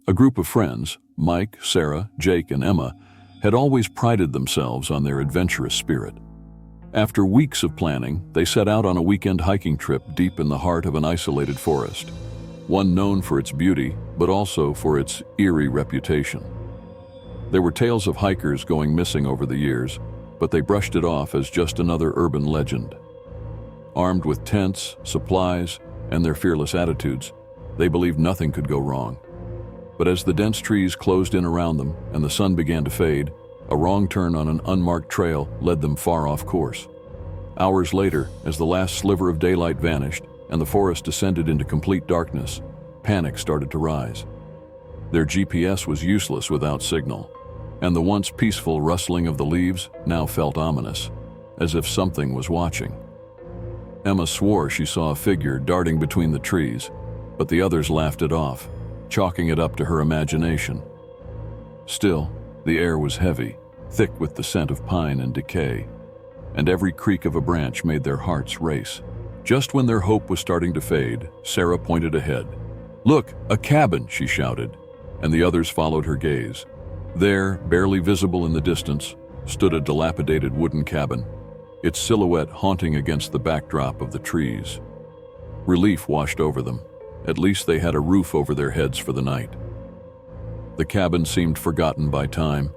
A group of friends, Mike, Sarah, Jake, and Emma, had always prided themselves on their adventurous spirit. After weeks of planning, they set out on a weekend hiking trip deep in the heart of an isolated forest, one known for its beauty, but also for its eerie reputation. There were tales of hikers going missing over the years, but they brushed it off as just another urban legend. Armed with tents, supplies, and their fearless attitudes, they believed nothing could go wrong. But as the dense trees closed in around them and the sun began to fade, a wrong turn on an unmarked trail led them far off course. Hours later, as the last sliver of daylight vanished and the forest descended into complete darkness, panic started to rise. Their GPS was useless without signal, and the once peaceful rustling of the leaves now felt ominous, as if something was watching. Emma swore she saw a figure darting between the trees, but the others laughed it off, chalking it up to her imagination. Still, the air was heavy, thick with the scent of pine and decay, and every creak of a branch made their hearts race. Just when their hope was starting to fade, Sarah pointed ahead. "Look, a cabin!" she shouted, and the others followed her gaze. There, barely visible in the distance, stood a dilapidated wooden cabin, its silhouette haunting against the backdrop of the trees. Relief washed over them. At least they had a roof over their heads for the night. The cabin seemed forgotten by time.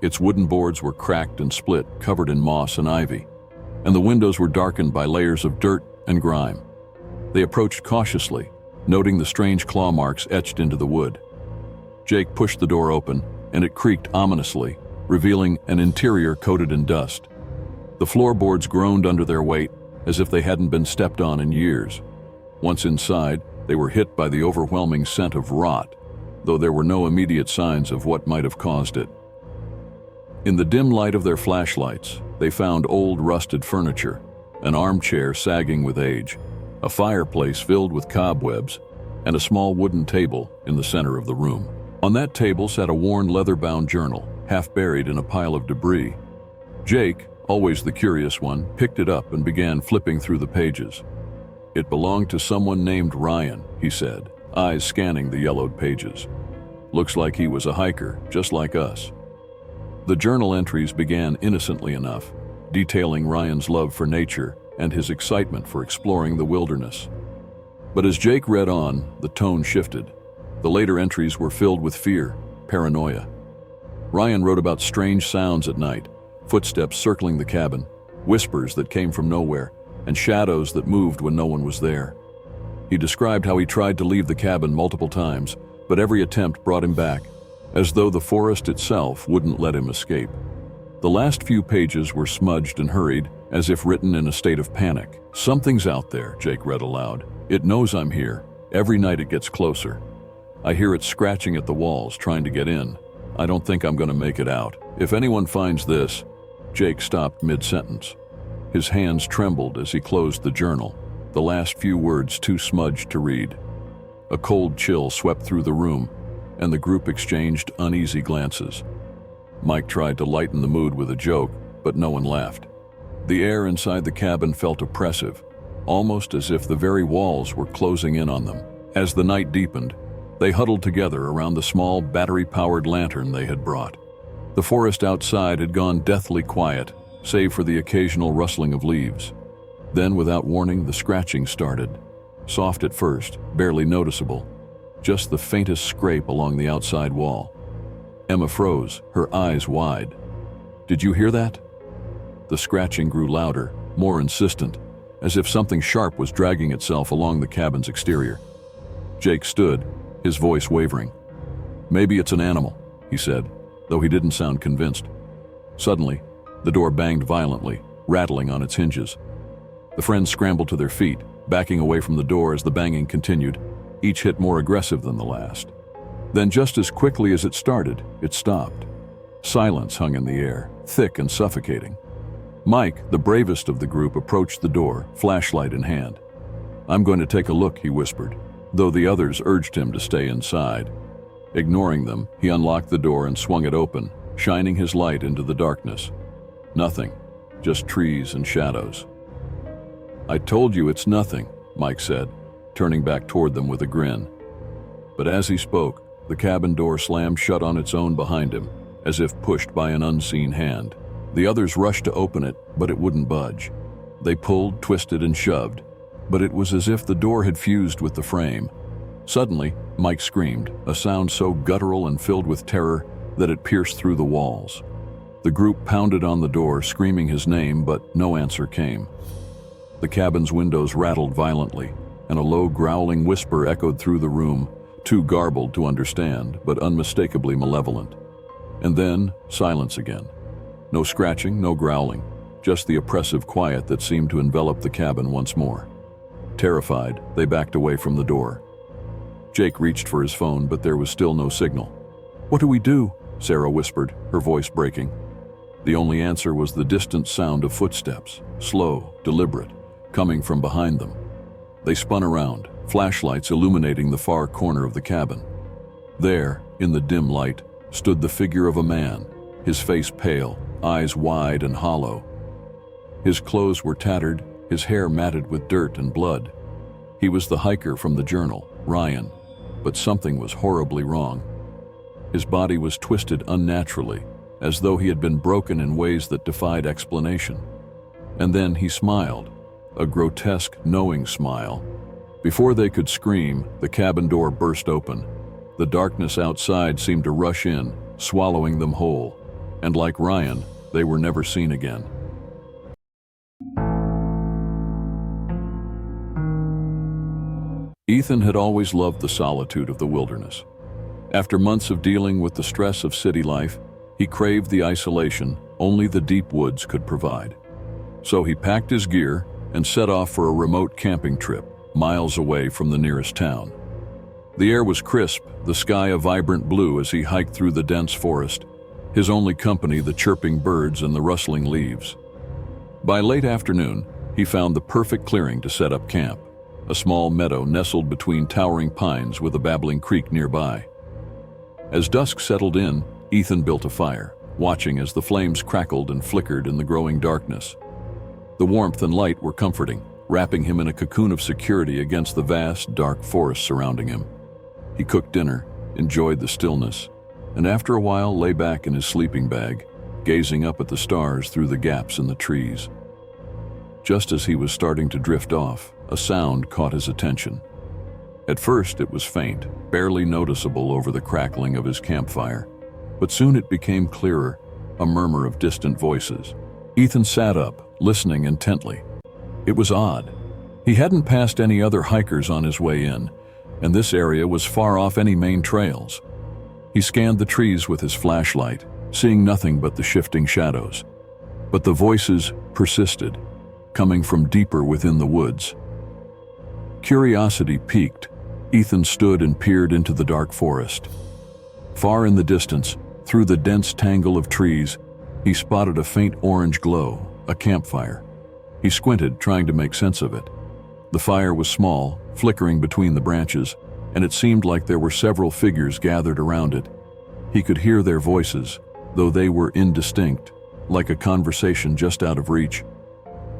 Its wooden boards were cracked and split, covered in moss and ivy, and the windows were darkened by layers of dirt and grime. They approached cautiously, noting the strange claw marks etched into the wood. Jake pushed the door open, and it creaked ominously, revealing an interior coated in dust. The floorboards groaned under their weight, as if they hadn't been stepped on in years. Once inside, they were hit by the overwhelming scent of rot, though there were no immediate signs of what might have caused it. In the dim light of their flashlights, they found old rusted furniture, an armchair sagging with age, a fireplace filled with cobwebs, and a small wooden table in the center of the room. On that table sat a worn leather-bound journal, half buried in a pile of debris. Jake, always the curious one, picked it up and began flipping through the pages. "It belonged to someone named Ryan," he said, eyes scanning the yellowed pages. "Looks like he was a hiker, just like us." The journal entries began innocently enough, detailing Ryan's love for nature and his excitement for exploring the wilderness. But as Jake read on, the tone shifted. The later entries were filled with fear, paranoia. Ryan wrote about strange sounds at night, footsteps circling the cabin, whispers that came from nowhere, and shadows that moved when no one was there. He described how he tried to leave the cabin multiple times, but every attempt brought him back, as though the forest itself wouldn't let him escape. The last few pages were smudged and hurried, as if written in a state of panic. "Something's out there," Jake read aloud. "It knows I'm here. Every night it gets closer. I hear it scratching at the walls, trying to get in. I don't think I'm going to make it out. If anyone finds this..." Jake stopped mid-sentence. His hands trembled as he closed the journal, the last few words too smudged to read. A cold chill swept through the room, and the group exchanged uneasy glances. Mike tried to lighten the mood with a joke, but no one laughed. The air inside the cabin felt oppressive, almost as if the very walls were closing in on them. As the night deepened, they huddled together around the small battery-powered lantern they had brought. The forest outside had gone deathly quiet, save for the occasional rustling of leaves. Then, without warning, the scratching started. Soft at first, barely noticeable, just the faintest scrape along the outside wall. Emma froze, her eyes wide. "Did you hear that?" The scratching grew louder, more insistent, as if something sharp was dragging itself along the cabin's exterior. Jake stood, his voice wavering. "Maybe it's an animal," he said, though he didn't sound convinced. Suddenly, the door banged violently, rattling on its hinges. The friends scrambled to their feet, backing away from the door as the banging continued, each hit more aggressive than the last. Then just as quickly as it started, it stopped. Silence hung in the air, thick and suffocating. Mike, the bravest of the group, approached the door, flashlight in hand. "I'm going to take a look," he whispered, though the others urged him to stay inside. Ignoring them, he unlocked the door and swung it open, shining his light into the darkness. Nothing, just trees and shadows. "I told you it's nothing," Mike said, turning back toward them with a grin. But as he spoke, The cabin door slammed shut on its own behind him, as if pushed by an unseen hand. The others rushed to open it, but it wouldn't budge. They pulled, twisted, and shoved, but it was as if the door had fused with the frame. Suddenly, Mike screamed, a sound so guttural and filled with terror that it pierced through the walls. The group pounded on the door, screaming his name, but no answer came. The cabin's windows rattled violently, and a low growling whisper echoed through the room, too garbled to understand, but unmistakably malevolent. And then, silence again. No scratching, no growling, just the oppressive quiet that seemed to envelop the cabin once more. Terrified, they backed away from the door. Jake reached for his phone, but there was still no signal. "What do we do?" Sarah whispered, her voice breaking. The only answer was the distant sound of footsteps, slow, deliberate, coming from behind them. They spun around, flashlights illuminating the far corner of the cabin. There, in the dim light, stood the figure of a man, his face pale, eyes wide and hollow. His clothes were tattered, his hair matted with dirt and blood. He was the hiker from the journal, Ryan, but something was horribly wrong. His body was twisted unnaturally, as though he had been broken in ways that defied explanation. And then he smiled, a grotesque, knowing smile. Before they could scream, the cabin door burst open. The darkness outside seemed to rush in, swallowing them whole. And like Ryan, they were never seen again. Ethan had always loved the solitude of the wilderness. After months of dealing with the stress of city life, he craved the isolation only the deep woods could provide. So he packed his gear and set off for a remote camping trip, miles away from the nearest town. The air was crisp, the sky a vibrant blue as he hiked through the dense forest, his only company the chirping birds and the rustling leaves. By late afternoon, he found the perfect clearing to set up camp, a small meadow nestled between towering pines with a babbling creek nearby. As dusk settled in, Ethan built a fire, watching as the flames crackled and flickered in the growing darkness. The warmth and light were comforting, wrapping him in a cocoon of security against the vast, dark forest surrounding him. He cooked dinner, enjoyed the stillness, and after a while lay back in his sleeping bag, gazing up at the stars through the gaps in the trees. Just as he was starting to drift off, a sound caught his attention. At first it was faint, barely noticeable over the crackling of his campfire, but soon it became clearer, a murmur of distant voices. Ethan sat up, listening intently. It was odd. He hadn't passed any other hikers on his way in, and this area was far off any main trails. He scanned the trees with his flashlight, seeing nothing but the shifting shadows. But the voices persisted, coming from deeper within the woods. Curiosity piqued. Ethan stood and peered into the dark forest. Far in the distance, through the dense tangle of trees, he spotted a faint orange glow, a campfire. He squinted, trying to make sense of it. The fire was small, flickering between the branches, and it seemed like there were several figures gathered around it. He could hear their voices, though they were indistinct, like a conversation just out of reach.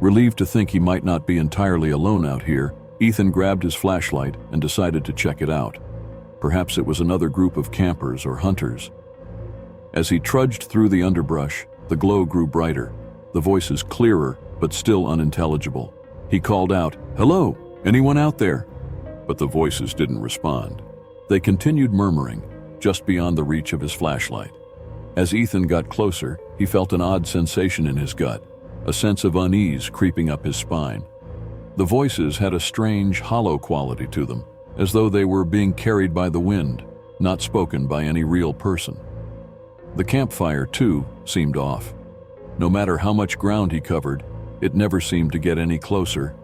Relieved to think he might not be entirely alone out here, Ethan grabbed his flashlight and decided to check it out. Perhaps it was another group of campers or hunters. As he trudged through the underbrush, the glow grew brighter, the voices clearer but still unintelligible. He called out, "Hello, anyone out there?" But the voices didn't respond. They continued murmuring, just beyond the reach of his flashlight. As Ethan got closer, he felt an odd sensation in his gut, a sense of unease creeping up his spine. The voices had a strange, hollow quality to them, as though they were being carried by the wind, not spoken by any real person. The campfire, too, seemed off. No matter how much ground he covered, it never seemed to get any closer.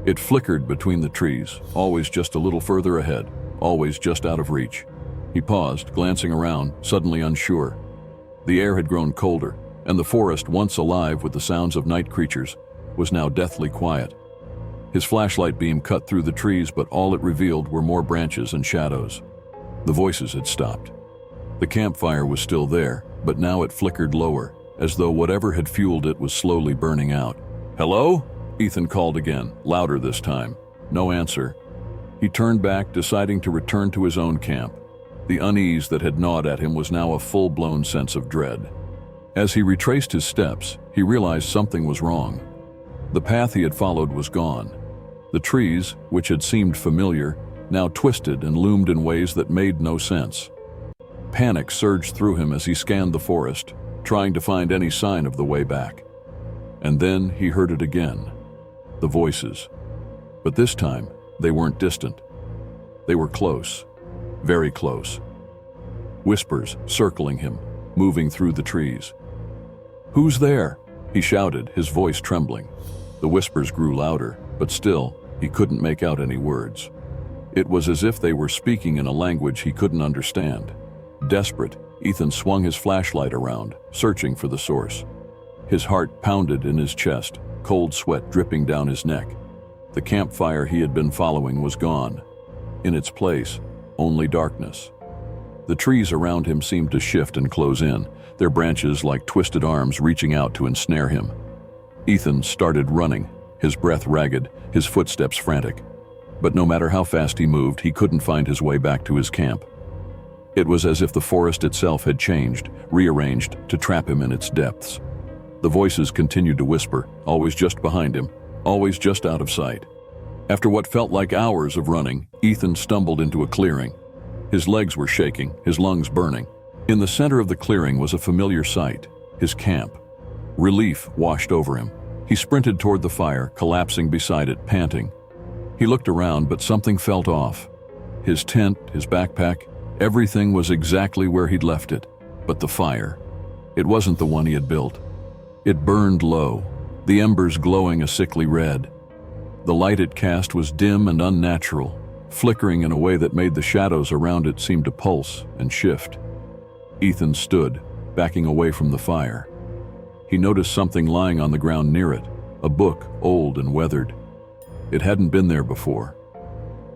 It flickered between the trees, always just a little further ahead, always just out of reach. He paused, glancing around, suddenly unsure. The air had grown colder, and the forest, once alive with the sounds of night creatures, was now deathly quiet. His flashlight beam cut through the trees, but all it revealed were more branches and shadows. The voices had stopped. The campfire was still there, but now it flickered lower, as though whatever had fueled it was slowly burning out. "Hello?" Ethan called again, louder this time. No answer. He turned back, deciding to return to his own camp. The unease that had gnawed at him was now a full-blown sense of dread. As he retraced his steps, he realized something was wrong. The path he had followed was gone. The trees, which had seemed familiar, now twisted and loomed in ways that made no sense. Panic surged through him as he scanned the forest, trying to find any sign of the way back. And then he heard it again. The voices. But this time, they weren't distant. They were close. Very close. Whispers circling him, moving through the trees. "Who's there?" he shouted, his voice trembling. The whispers grew louder, but still, he couldn't make out any words. It was as if they were speaking in a language he couldn't understand. Desperate, Ethan swung his flashlight around, searching for the source. His heart pounded in his chest, cold sweat dripping down his neck. The campfire he had been following was gone. In its place, only darkness. The trees around him seemed to shift and close in, their branches like twisted arms reaching out to ensnare him. Ethan started running, his breath ragged, his footsteps frantic. But no matter how fast he moved, he couldn't find his way back to his camp. It was as if the forest itself had changed, rearranged to trap him in its depths. The voices continued to whisper, always just behind him, always just out of sight. After what felt like hours of running, Ethan stumbled into a clearing. His legs were shaking, his lungs burning. In the center of the clearing was a familiar sight, his camp. Relief washed over him. He sprinted toward the fire, collapsing beside it, panting. He looked around, but something felt off. His tent, his backpack, everything was exactly where he'd left it. But the fire, it wasn't the one he had built. It burned low, the embers glowing a sickly red. The light it cast was dim and unnatural, flickering in a way that made the shadows around it seem to pulse and shift. Ethan stood, backing away from the fire. He noticed something lying on the ground near it, a book, old and weathered. It hadn't been there before.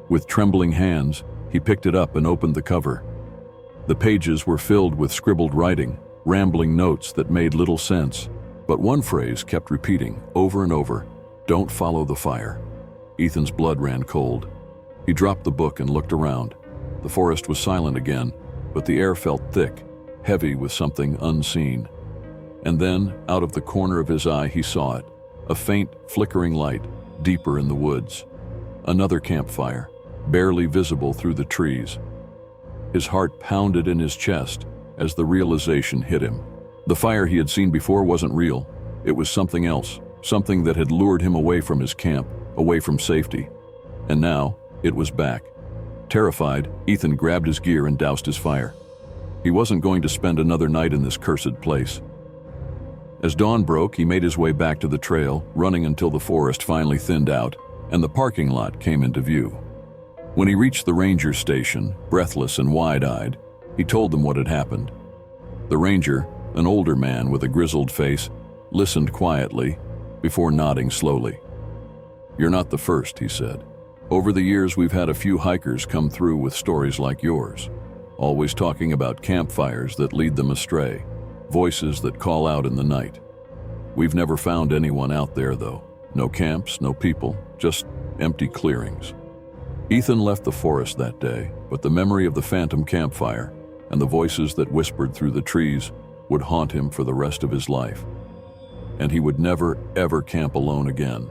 With trembling hands, he picked it up and opened the cover. The pages were filled with scribbled writing, rambling notes that made little sense. But one phrase kept repeating, over and over, "Don't follow the fire." Ethan's blood ran cold. He dropped the book and looked around. The forest was silent again, but the air felt thick, heavy with something unseen. And then, out of the corner of his eye, he saw it, a faint, flickering light, deeper in the woods. Another campfire, barely visible through the trees. His heart pounded in his chest as the realization hit him. The fire he had seen before wasn't real. It was something else, something that had lured him away from his camp, away from safety. And now, it was back. Terrified, Ethan grabbed his gear and doused his fire. He wasn't going to spend another night in this cursed place. As dawn broke, he made his way back to the trail, running until the forest finally thinned out and the parking lot came into view. When he reached the ranger station, breathless and wide-eyed, he told them what had happened. The ranger, an older man with a grizzled face, listened quietly before nodding slowly. "You're not the first," he said. "Over the years, we've had a few hikers come through with stories like yours, always talking about campfires that lead them astray, voices that call out in the night. We've never found anyone out there, though. No camps, no people, just empty clearings." Ethan left the forest that day, but the memory of the phantom campfire and the voices that whispered through the trees would haunt him for the rest of his life. And he would never, ever camp alone again.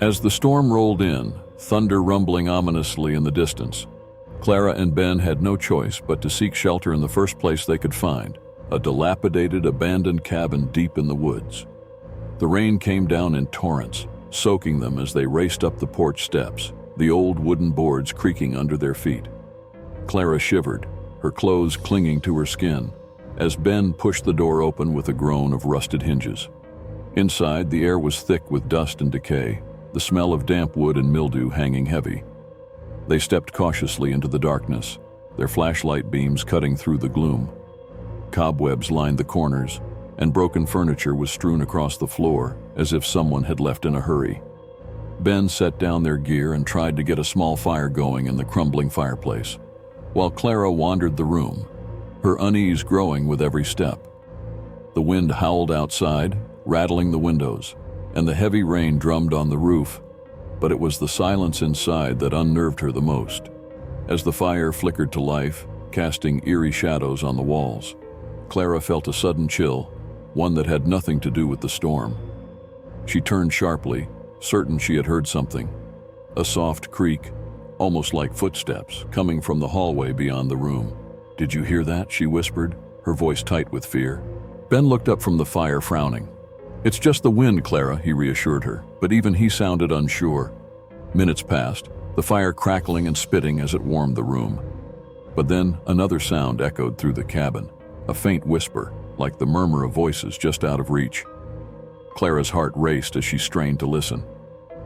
As the storm rolled in, thunder rumbling ominously in the distance, Clara and Ben had no choice but to seek shelter in the first place they could find, a dilapidated, abandoned cabin deep in the woods. The rain came down in torrents, soaking them as they raced up the porch steps, the old wooden boards creaking under their feet. Clara shivered, her clothes clinging to her skin, as Ben pushed the door open with a groan of rusted hinges. Inside, the air was thick with dust and decay, the smell of damp wood and mildew hanging heavy. They stepped cautiously into the darkness, their flashlight beams cutting through the gloom. Cobwebs lined the corners, and broken furniture was strewn across the floor, as if someone had left in a hurry. Ben set down their gear and tried to get a small fire going in the crumbling fireplace, while Clara wandered the room, her unease growing with every step. The wind howled outside, rattling the windows, and the heavy rain drummed on the roof. but it was the silence inside that unnerved her the most. As the fire flickered to life, casting eerie shadows on the walls, Clara felt a sudden chill, one that had nothing to do with the storm. She turned sharply, certain she had heard something. A soft creak, almost like footsteps, coming from the hallway beyond the room. "Did you hear that?" she whispered, her voice tight with fear. Ben looked up from the fire, frowning. "It's just the wind, Clara," he reassured her, but even he sounded unsure. Minutes passed, the fire crackling and spitting as it warmed the room. But then another sound echoed through the cabin, a faint whisper, like the murmur of voices just out of reach. Clara's heart raced as she strained to listen.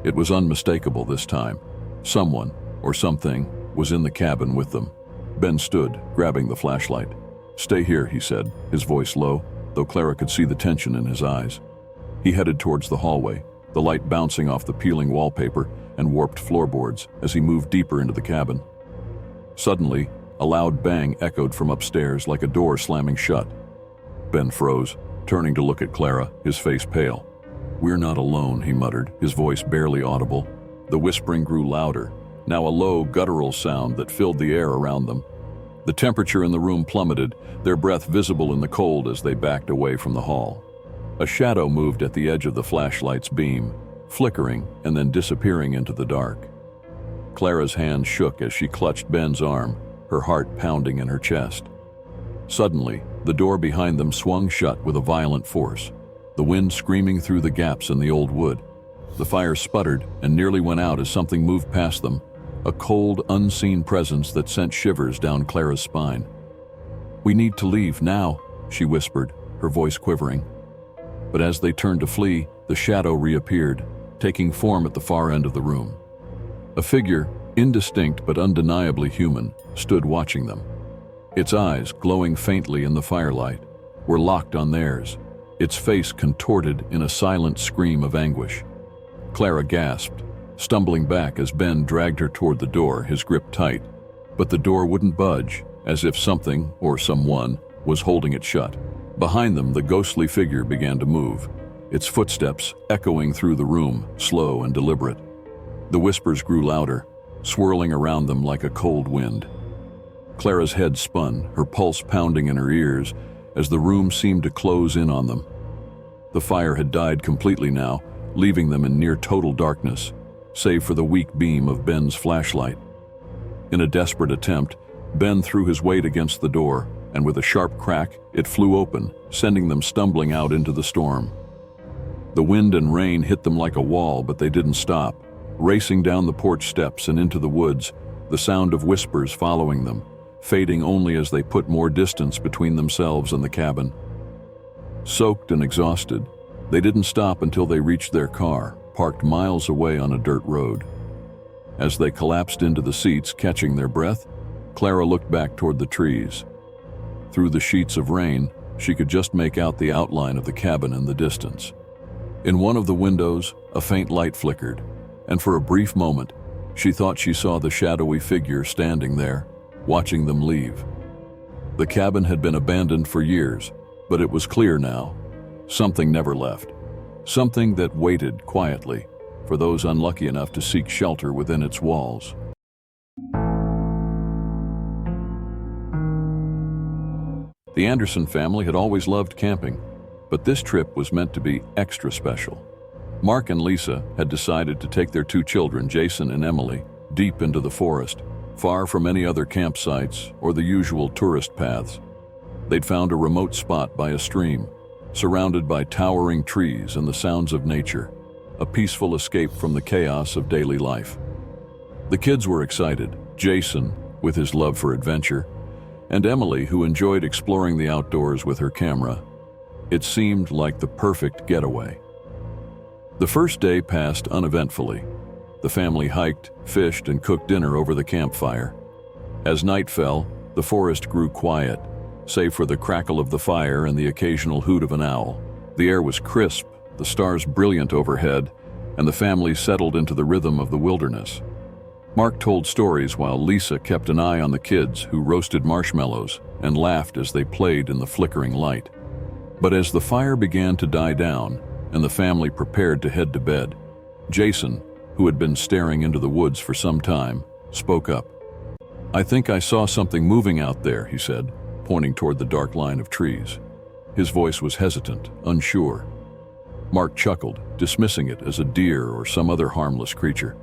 It was unmistakable this time. Someone, or something, was in the cabin with them. Ben stood, grabbing the flashlight. "Stay here," he said, his voice low, though Clara could see the tension in his eyes. He headed towards the hallway, the light bouncing off the peeling wallpaper and warped floorboards as he moved deeper into the cabin. Suddenly, a loud bang echoed from upstairs like a door slamming shut. Ben froze, turning to look at Clara, his face pale. "We're not alone," he muttered, his voice barely audible. The whispering grew louder, now a low, guttural sound that filled the air around them. The temperature in the room plummeted, their breath visible in the cold as they backed away from the hall. A shadow moved at the edge of the flashlight's beam, flickering and then disappearing into the dark. Clara's hand shook as she clutched Ben's arm, her heart pounding in her chest. Suddenly, the door behind them swung shut with a violent force, the wind screaming through the gaps in the old wood. The fire sputtered and nearly went out as something moved past them, a cold, unseen presence that sent shivers down Clara's spine. "We need to leave now," she whispered, her voice quivering. But as they turned to flee, the shadow reappeared, taking form at the far end of the room. A figure, indistinct but undeniably human, stood watching them. Its eyes, glowing faintly in the firelight, were locked on theirs, its face contorted in a silent scream of anguish. Clara gasped, stumbling back as Ben dragged her toward the door, his grip tight. But the door wouldn't budge, as if something, or someone, was holding it shut. Behind them, the ghostly figure began to move, its footsteps echoing through the room, slow and deliberate. The whispers grew louder, swirling around them like a cold wind. Clara's head spun, her pulse pounding in her ears, as the room seemed to close in on them. The fire had died completely now, leaving them in near total darkness, save for the weak beam of Ben's flashlight. In a desperate attempt, Ben threw his weight against the door, and with a sharp crack, it flew open, sending them stumbling out into the storm. The wind and rain hit them like a wall, but they didn't stop, racing down the porch steps and into the woods, the sound of whispers following them, fading only as they put more distance between themselves and the cabin. Soaked and exhausted, they didn't stop until they reached their car, parked miles away on a dirt road. As they collapsed into the seats, catching their breath, Clara looked back toward the trees. Through the sheets of rain, she could just make out the outline of the cabin in the distance. In one of the windows, a faint light flickered, and for a brief moment, she thought she saw the shadowy figure standing there, watching them leave. The cabin had been abandoned for years, but it was clear now. Something never left. Something that waited quietly for those unlucky enough to seek shelter within its walls. The Anderson family had always loved camping, but this trip was meant to be extra special. Mark and Lisa had decided to take their two children, Jason and Emily, deep into the forest, far from any other campsites or the usual tourist paths. They'd found a remote spot by a stream, surrounded by towering trees and the sounds of nature, a peaceful escape from the chaos of daily life. The kids were excited, Jason, with his love for adventure, and Emily, who enjoyed exploring the outdoors with her camera. It seemed like the perfect getaway. The first day passed uneventfully. The family hiked, fished, and cooked dinner over the campfire. As night fell, the forest grew quiet, save for the crackle of the fire and the occasional hoot of an owl. The air was crisp, the stars brilliant overhead, and the family settled into the rhythm of the wilderness. Mark told stories while Lisa kept an eye on the kids, who roasted marshmallows and laughed as they played in the flickering light. But as the fire began to die down and the family prepared to head to bed, Jason, who had been staring into the woods for some time, spoke up. "I think I saw something moving out there," he said, pointing toward the dark line of trees. His voice was hesitant, unsure. Mark chuckled, dismissing it as a deer or some other harmless creature.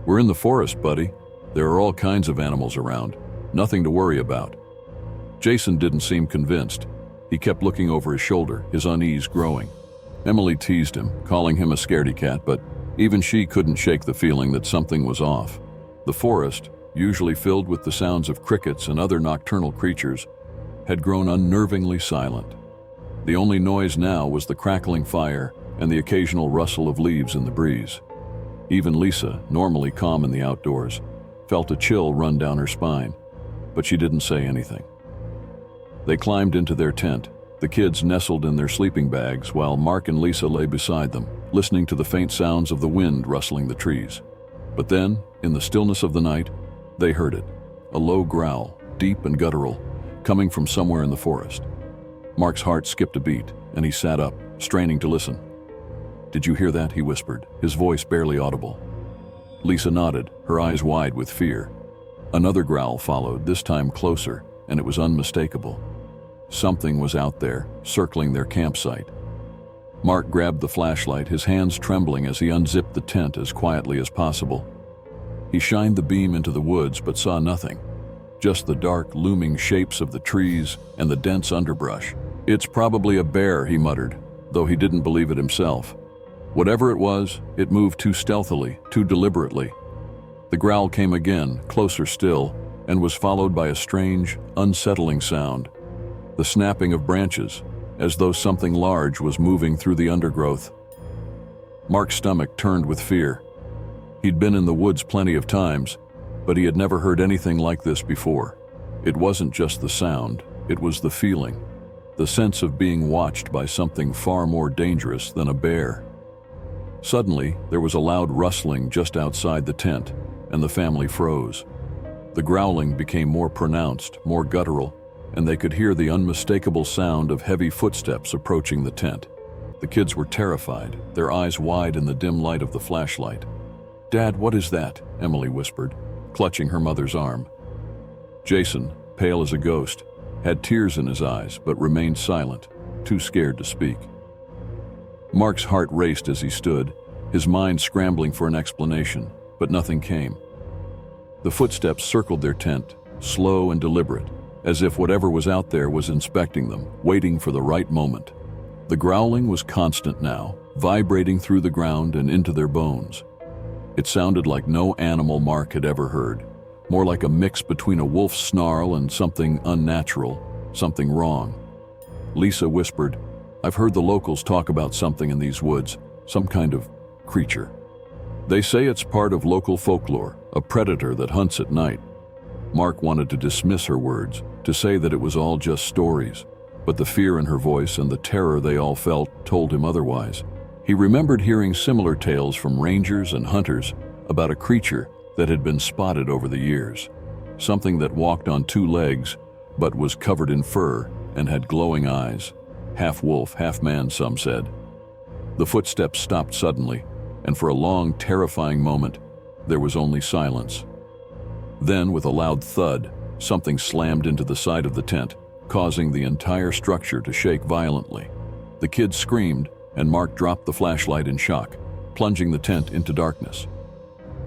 "We're in the forest, buddy. There are all kinds of animals around. Nothing to worry about." Jason didn't seem convinced. He kept looking over his shoulder, his unease growing. Emily teased him, calling him a scaredy cat, but even she couldn't shake the feeling that something was off. The forest, usually filled with the sounds of crickets and other nocturnal creatures, had grown unnervingly silent. The only noise now was the crackling fire and the occasional rustle of leaves in the breeze. Even Lisa, normally calm in the outdoors, felt a chill run down her spine, but she didn't say anything. They climbed into their tent, the kids nestled in their sleeping bags while Mark and Lisa lay beside them, listening to the faint sounds of the wind rustling the trees. But then, in the stillness of the night, they heard it, a low growl, deep and guttural, coming from somewhere in the forest. Mark's heart skipped a beat, and he sat up, straining to listen. "Did you hear that?" he whispered, his voice barely audible. Lisa nodded, her eyes wide with fear. Another growl followed, this time closer, and it was unmistakable. Something was out there, circling their campsite. Mark grabbed the flashlight, his hands trembling as he unzipped the tent as quietly as possible. He shined the beam into the woods but saw nothing, just the dark, looming shapes of the trees and the dense underbrush. "It's probably a bear," he muttered, though he didn't believe it himself. Whatever it was, it moved too stealthily, too deliberately. The growl came again, closer still, and was followed by a strange, unsettling sound. The snapping of branches, as though something large was moving through the undergrowth. Mark's stomach turned with fear. He'd been in the woods plenty of times, but he had never heard anything like this before. It wasn't just the sound, it was the feeling, the sense of being watched by something far more dangerous than a bear. Suddenly, there was a loud rustling just outside the tent, and the family froze. The growling became more pronounced, more guttural, and they could hear the unmistakable sound of heavy footsteps approaching the tent. The kids were terrified, their eyes wide in the dim light of the flashlight. "Dad, what is that?" Emily whispered, clutching her mother's arm. Jason, pale as a ghost, had tears in his eyes but remained silent, too scared to speak. Mark's heart raced as he stood, his mind scrambling for an explanation, but nothing came. The footsteps circled their tent, slow and deliberate, as if whatever was out there was inspecting them, waiting for the right moment. The growling was constant now, vibrating through the ground and into their bones. It sounded like no animal Mark had ever heard, more like a mix between a wolf's snarl and something unnatural, something wrong. Lisa whispered, "I've heard the locals talk about something in these woods, some kind of creature. They say it's part of local folklore, a predator that hunts at night." Mark wanted to dismiss her words, to say that it was all just stories, but the fear in her voice and the terror they all felt told him otherwise. He remembered hearing similar tales from rangers and hunters about a creature that had been spotted over the years, something that walked on two legs but was covered in fur and had glowing eyes. Half wolf, half man, some said. The footsteps stopped suddenly, and for a long, terrifying moment, there was only silence. Then, with a loud thud, something slammed into the side of the tent, causing the entire structure to shake violently. The kids screamed, and Mark dropped the flashlight in shock, plunging the tent into darkness.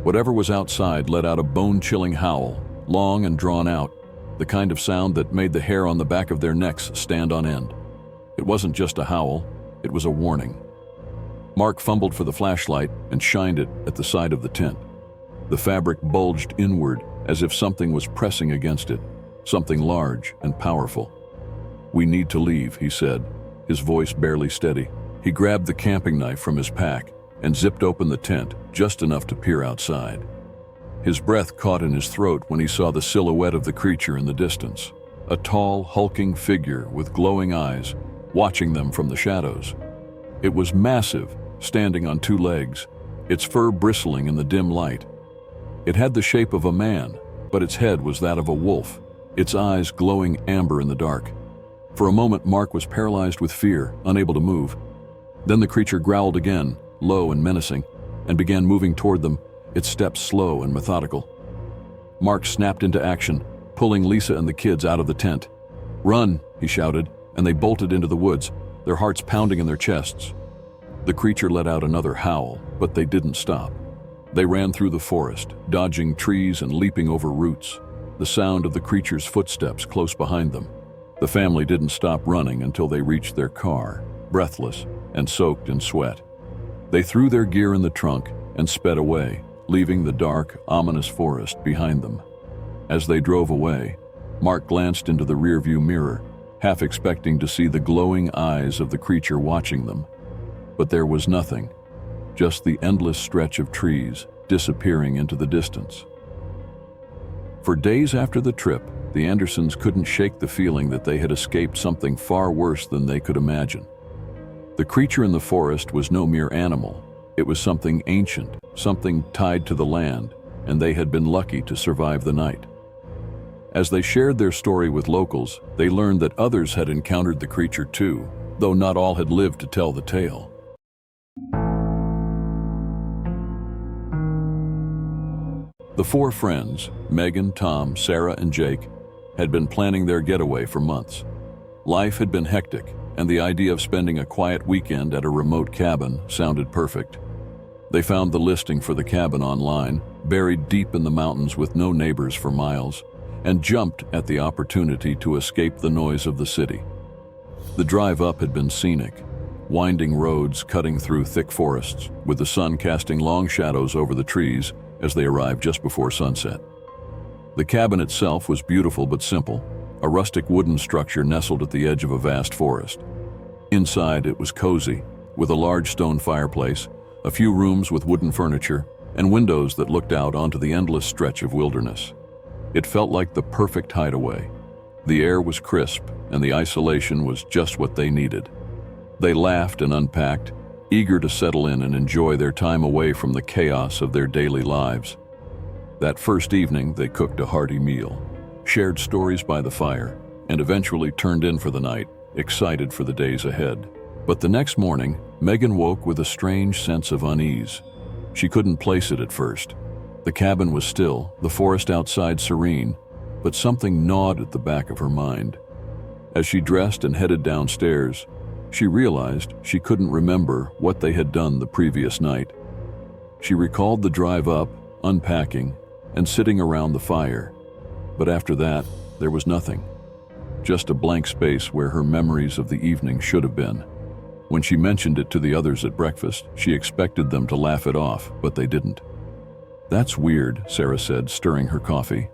Whatever was outside let out a bone-chilling howl, long and drawn out, the kind of sound that made the hair on the back of their necks stand on end. It wasn't just a howl, it was a warning. Mark fumbled for the flashlight and shined it at the side of the tent. The fabric bulged inward as if something was pressing against it, something large and powerful. "We need to leave," he said, his voice barely steady. He grabbed the camping knife from his pack and zipped open the tent just enough to peer outside. His breath caught in his throat when he saw the silhouette of the creature in the distance, a tall, hulking figure with glowing eyes, watching them from the shadows. It was massive, standing on two legs, its fur bristling in the dim light. It had the shape of a man, but its head was that of a wolf, its eyes glowing amber in the dark. For a moment, Mark was paralyzed with fear, unable to move. Then the creature growled again, low and menacing. and began moving toward them, its steps slow and methodical. Mark snapped into action, pulling Lisa and the kids out of the tent. "Run!" he shouted, and they bolted into the woods, their hearts pounding in their chests. The creature let out another howl, but they didn't stop. They ran through the forest, dodging trees and leaping over roots, the sound of the creature's footsteps close behind them. The family didn't stop running until they reached their car, breathless and soaked in sweat. They threw their gear in the trunk and sped away, leaving the dark, ominous forest behind them. As they drove away, Mark glanced into the rearview mirror, half expecting to see the glowing eyes of the creature watching them. But there was nothing, just the endless stretch of trees disappearing into the distance. For days after the trip, the Andersons couldn't shake the feeling that they had escaped something far worse than they could imagine. The creature in the forest was no mere animal. It was something ancient, something tied to the land, and they had been lucky to survive the night. As they shared their story with locals, they learned that others had encountered the creature too, though not all had lived to tell the tale. The four friends, Megan, Tom, Sarah, and Jake, had been planning their getaway for months. Life had been hectic, and the idea of spending a quiet weekend at a remote cabin sounded perfect. They found the listing for the cabin online, buried deep in the mountains with no neighbors for miles, and jumped at the opportunity to escape the noise of the city. The drive up had been scenic, winding roads cutting through thick forests, with the sun casting long shadows over the trees as they arrived just before sunset. The cabin itself was beautiful but simple, a rustic wooden structure nestled at the edge of a vast forest. Inside, it was cozy, with a large stone fireplace, a few rooms with wooden furniture, and windows that looked out onto the endless stretch of wilderness. It felt like the perfect hideaway. The air was crisp, and the isolation was just what they needed. They laughed and unpacked, eager to settle in and enjoy their time away from the chaos of their daily lives. That first evening, they cooked a hearty meal, shared stories by the fire, and eventually turned in for the night, excited for the days ahead. But the next morning, Megan woke with a strange sense of unease. She couldn't place it at first. The cabin was still, the forest outside serene, but something gnawed at the back of her mind. As she dressed and headed downstairs, she realized she couldn't remember what they had done the previous night. She recalled the drive up, unpacking, and sitting around the fire. But after that, there was nothing. Just a blank space where her memories of the evening should have been. When she mentioned it to the others at breakfast, she expected them to laugh it off, but they didn't. "That's weird," Sarah said, stirring her coffee.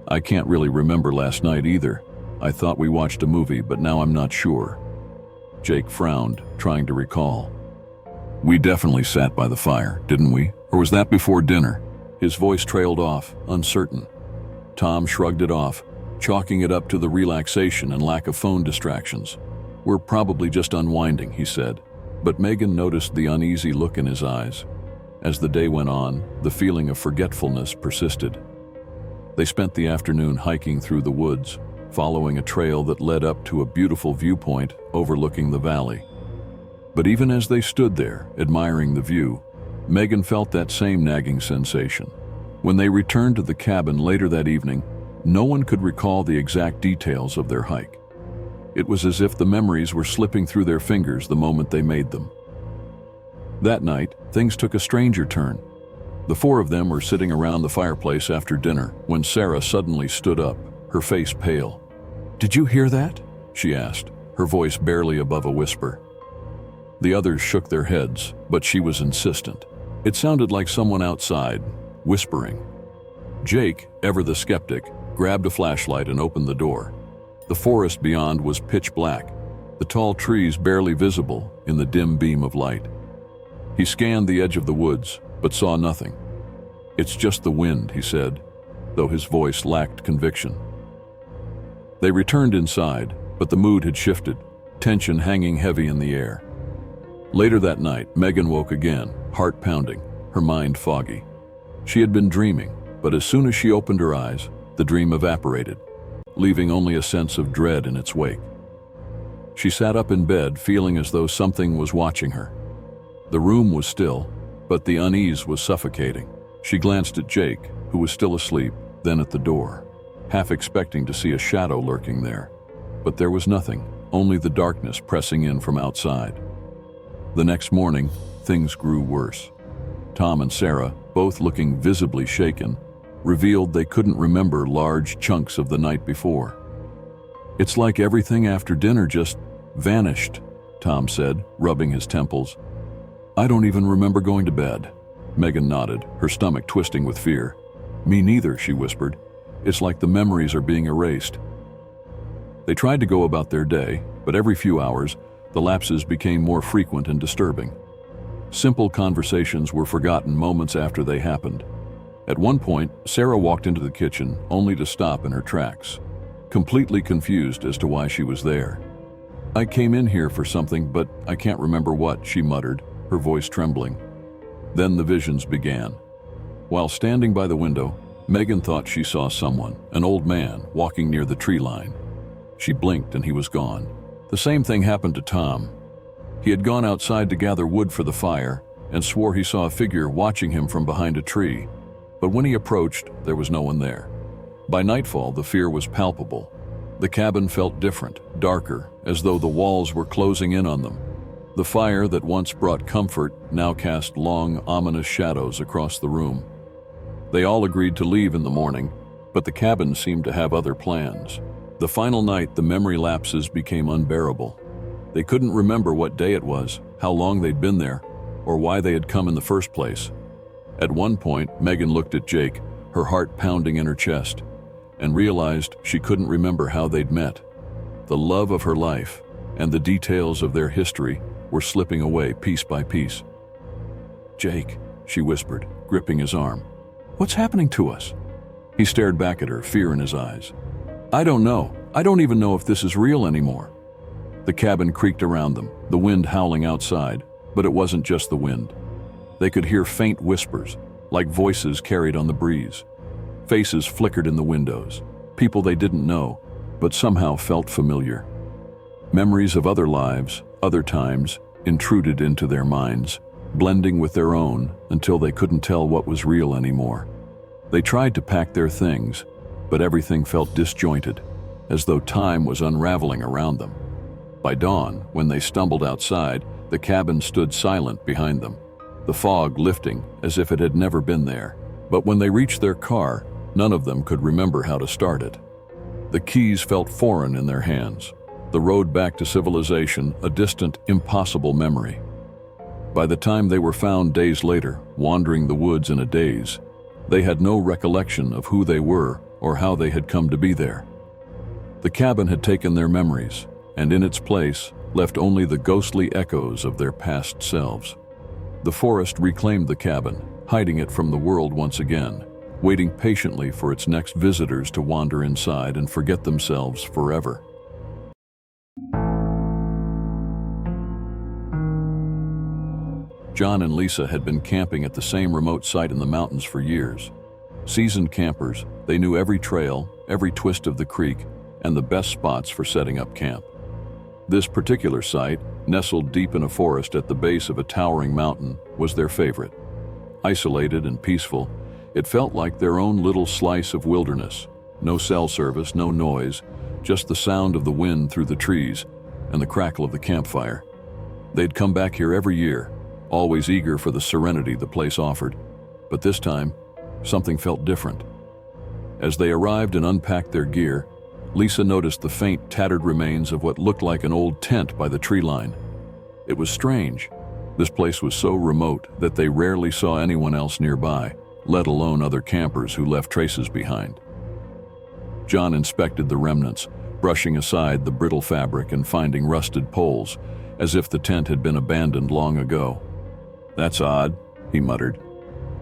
"I can't really remember last night either. I thought we watched a movie, but now I'm not sure." Jake frowned, trying to recall. "We definitely sat by the fire, didn't we? Or was that before dinner?" His voice trailed off, uncertain. Tom shrugged it off, chalking it up to the relaxation and lack of phone distractions. "We're probably just unwinding," he said, but Megan noticed the uneasy look in his eyes. As the day went on, the feeling of forgetfulness persisted. They spent the afternoon hiking through the woods, following a trail that led up to a beautiful viewpoint overlooking the valley. But even as they stood there, admiring the view, Megan felt that same nagging sensation. When they returned to the cabin later that evening, no one could recall the exact details of their hike. It was as if the memories were slipping through their fingers the moment they made them. That night, things took a stranger turn. The four of them were sitting around the fireplace after dinner when Sarah suddenly stood up, her face pale. "Did you hear that?" she asked, her voice barely above a whisper. The others shook their heads, but she was insistent. It sounded like someone outside, whispering. Jake, ever the skeptic, grabbed a flashlight and opened the door. The forest beyond was pitch black, the tall trees barely visible in the dim beam of light. He scanned the edge of the woods, but saw nothing. "It's just the wind," he said, though his voice lacked conviction. They returned inside, but the mood had shifted, tension hanging heavy in the air. Later that night, Megan woke again, heart pounding, her mind foggy. She had been dreaming, but as soon as she opened her eyes, the dream evaporated, leaving only a sense of dread in its wake. She sat up in bed, feeling as though something was watching her. The room was still, but the unease was suffocating. She glanced at Jake, who was still asleep, then at the door, half expecting to see a shadow lurking there. But there was nothing, only the darkness pressing in from outside. The next morning, things grew worse. Tom and Sarah, both looking visibly shaken, revealed they couldn't remember large chunks of the night before. "It's like everything after dinner just vanished," Tom said, rubbing his temples. "I don't even remember going to bed." Megan nodded, her stomach twisting with fear. "Me neither," she whispered. "It's like the memories are being erased." They tried to go about their day, but every few hours, the lapses became more frequent and disturbing. Simple conversations were forgotten moments after they happened. At one point, Sarah walked into the kitchen, only to stop in her tracks, completely confused as to why she was there. "I came in here for something, but I can't remember what," she muttered, her voice trembling. Then the visions began. While standing by the window, Megan thought she saw someone, an old man, walking near the tree line. She blinked and he was gone. The same thing happened to Tom. He had gone outside to gather wood for the fire and swore he saw a figure watching him from behind a tree. But when he approached, there was no one there. By nightfall, the fear was palpable. The cabin felt different, darker, as though the walls were closing in on them. The fire that once brought comfort now cast long, ominous shadows across the room. They all agreed to leave in the morning, but the cabin seemed to have other plans. The final night, the memory lapses became unbearable. They couldn't remember what day it was, how long they'd been there, or why they had come in the first place. At one point, Megan looked at Jake, her heart pounding in her chest, and realized she couldn't remember how they'd met. The love of her life and the details of their history were slipping away piece by piece. "Jake," she whispered, gripping his arm. "What's happening to us?" He stared back at her, fear in his eyes. "I don't know. I don't even know if this is real anymore." The cabin creaked around them, the wind howling outside, but it wasn't just the wind. They could hear faint whispers, like voices carried on the breeze. Faces flickered in the windows, people they didn't know, but somehow felt familiar. Memories of other lives, other times, intruded into their minds, blending with their own until they couldn't tell what was real anymore. They tried to pack their things, but everything felt disjointed, as though time was unraveling around them. By dawn, when they stumbled outside, the cabin stood silent behind them, the fog lifting as if it had never been there. But when they reached their car, none of them could remember how to start it. The keys felt foreign in their hands, the road back to civilization a distant, impossible memory. By the time they were found days later, wandering the woods in a daze, they had no recollection of who they were or how they had come to be there. The cabin had taken their memories, and in its place left only the ghostly echoes of their past selves. The forest reclaimed the cabin, hiding it from the world once again, waiting patiently for its next visitors to wander inside and forget themselves forever. John and Lisa had been camping at the same remote site in the mountains for years. Seasoned campers, they knew every trail, every twist of the creek, and the best spots for setting up camp. This particular site, nestled deep in a forest at the base of a towering mountain, was their favorite. Isolated and peaceful, it felt like their own little slice of wilderness. No cell service, no noise, just the sound of the wind through the trees and the crackle of the campfire. They'd come back here every year, always eager for the serenity the place offered. But this time, something felt different. As they arrived and unpacked their gear, Lisa noticed the faint, tattered remains of what looked like an old tent by the tree line. It was strange. This place was so remote that they rarely saw anyone else nearby, let alone other campers who left traces behind. John inspected the remnants, brushing aside the brittle fabric and finding rusted poles, as if the tent had been abandoned long ago. "That's odd," he muttered.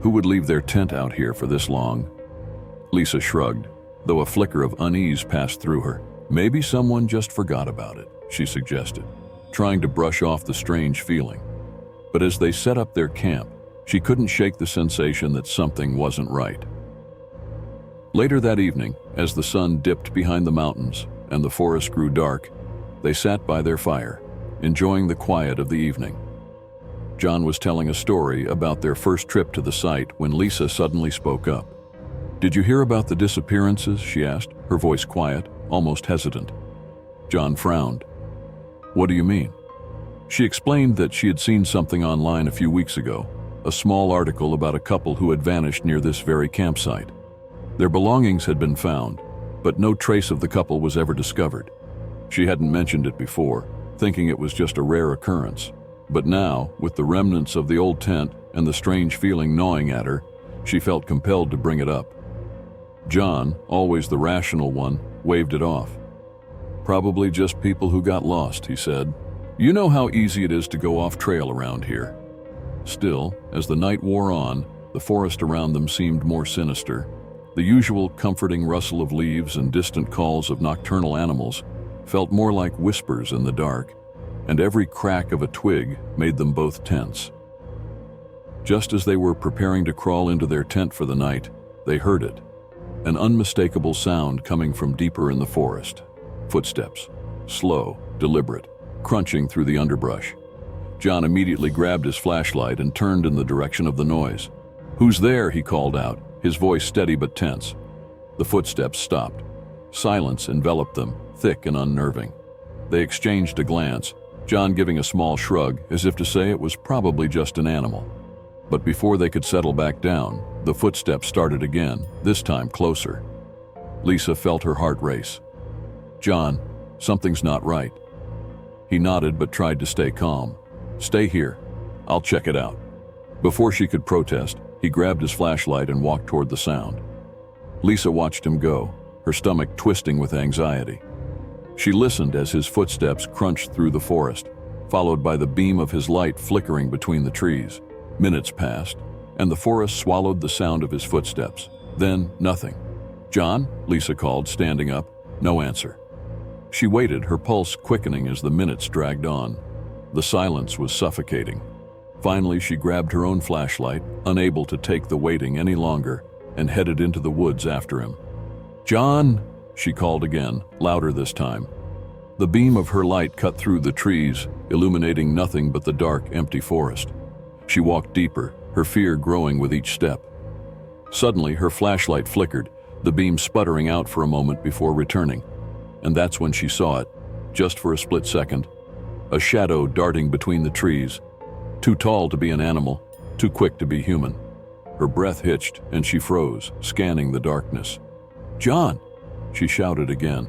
"Who would leave their tent out here for this long?" Lisa shrugged, though a flicker of unease passed through her. "Maybe someone just forgot about it," she suggested, trying to brush off the strange feeling. But as they set up their camp, she couldn't shake the sensation that something wasn't right. Later that evening, as the sun dipped behind the mountains and the forest grew dark, they sat by their fire, enjoying the quiet of the evening. John was telling a story about their first trip to the site when Lisa suddenly spoke up. "Did you hear about the disappearances?" she asked, her voice quiet, almost hesitant. John frowned. "What do you mean?" She explained that she had seen something online a few weeks ago, a small article about a couple who had vanished near this very campsite. Their belongings had been found, but no trace of the couple was ever discovered. She hadn't mentioned it before, thinking it was just a rare occurrence. But now, with the remnants of the old tent and the strange feeling gnawing at her, she felt compelled to bring it up. John, always the rational one, waved it off. "Probably just people who got lost," he said. "You know how easy it is to go off trail around here." Still, as the night wore on, the forest around them seemed more sinister. The usual comforting rustle of leaves and distant calls of nocturnal animals felt more like whispers in the dark, and every crack of a twig made them both tense. Just as they were preparing to crawl into their tent for the night, they heard it, an unmistakable sound coming from deeper in the forest. Footsteps, slow, deliberate, crunching through the underbrush. John immediately grabbed his flashlight and turned in the direction of the noise. "Who's there?" he called out, his voice steady but tense. The footsteps stopped. Silence enveloped them, thick and unnerving. They exchanged a glance, John giving a small shrug as if to say it was probably just an animal. But before they could settle back down, the footsteps started again, this time closer. Lisa felt her heart race. "John, something's not right." He nodded but tried to stay calm. "Stay here. I'll check it out." Before she could protest, he grabbed his flashlight and walked toward the sound. Lisa watched him go, her stomach twisting with anxiety. She listened as his footsteps crunched through the forest, followed by the beam of his light flickering between the trees. Minutes passed, and the forest swallowed the sound of his footsteps. Then, nothing. "John?" Lisa called, standing up. No answer. She waited, her pulse quickening as the minutes dragged on. The silence was suffocating. Finally, she grabbed her own flashlight, unable to take the waiting any longer, and headed into the woods after him. "John!" she called again, louder this time. The beam of her light cut through the trees, illuminating nothing but the dark, empty forest. She walked deeper, her fear growing with each step. Suddenly, her flashlight flickered, the beam sputtering out for a moment before returning. And that's when she saw it, just for a split second. A shadow darting between the trees. Too tall to be an animal, too quick to be human. Her breath hitched, and she froze, scanning the darkness. "John!" she shouted again,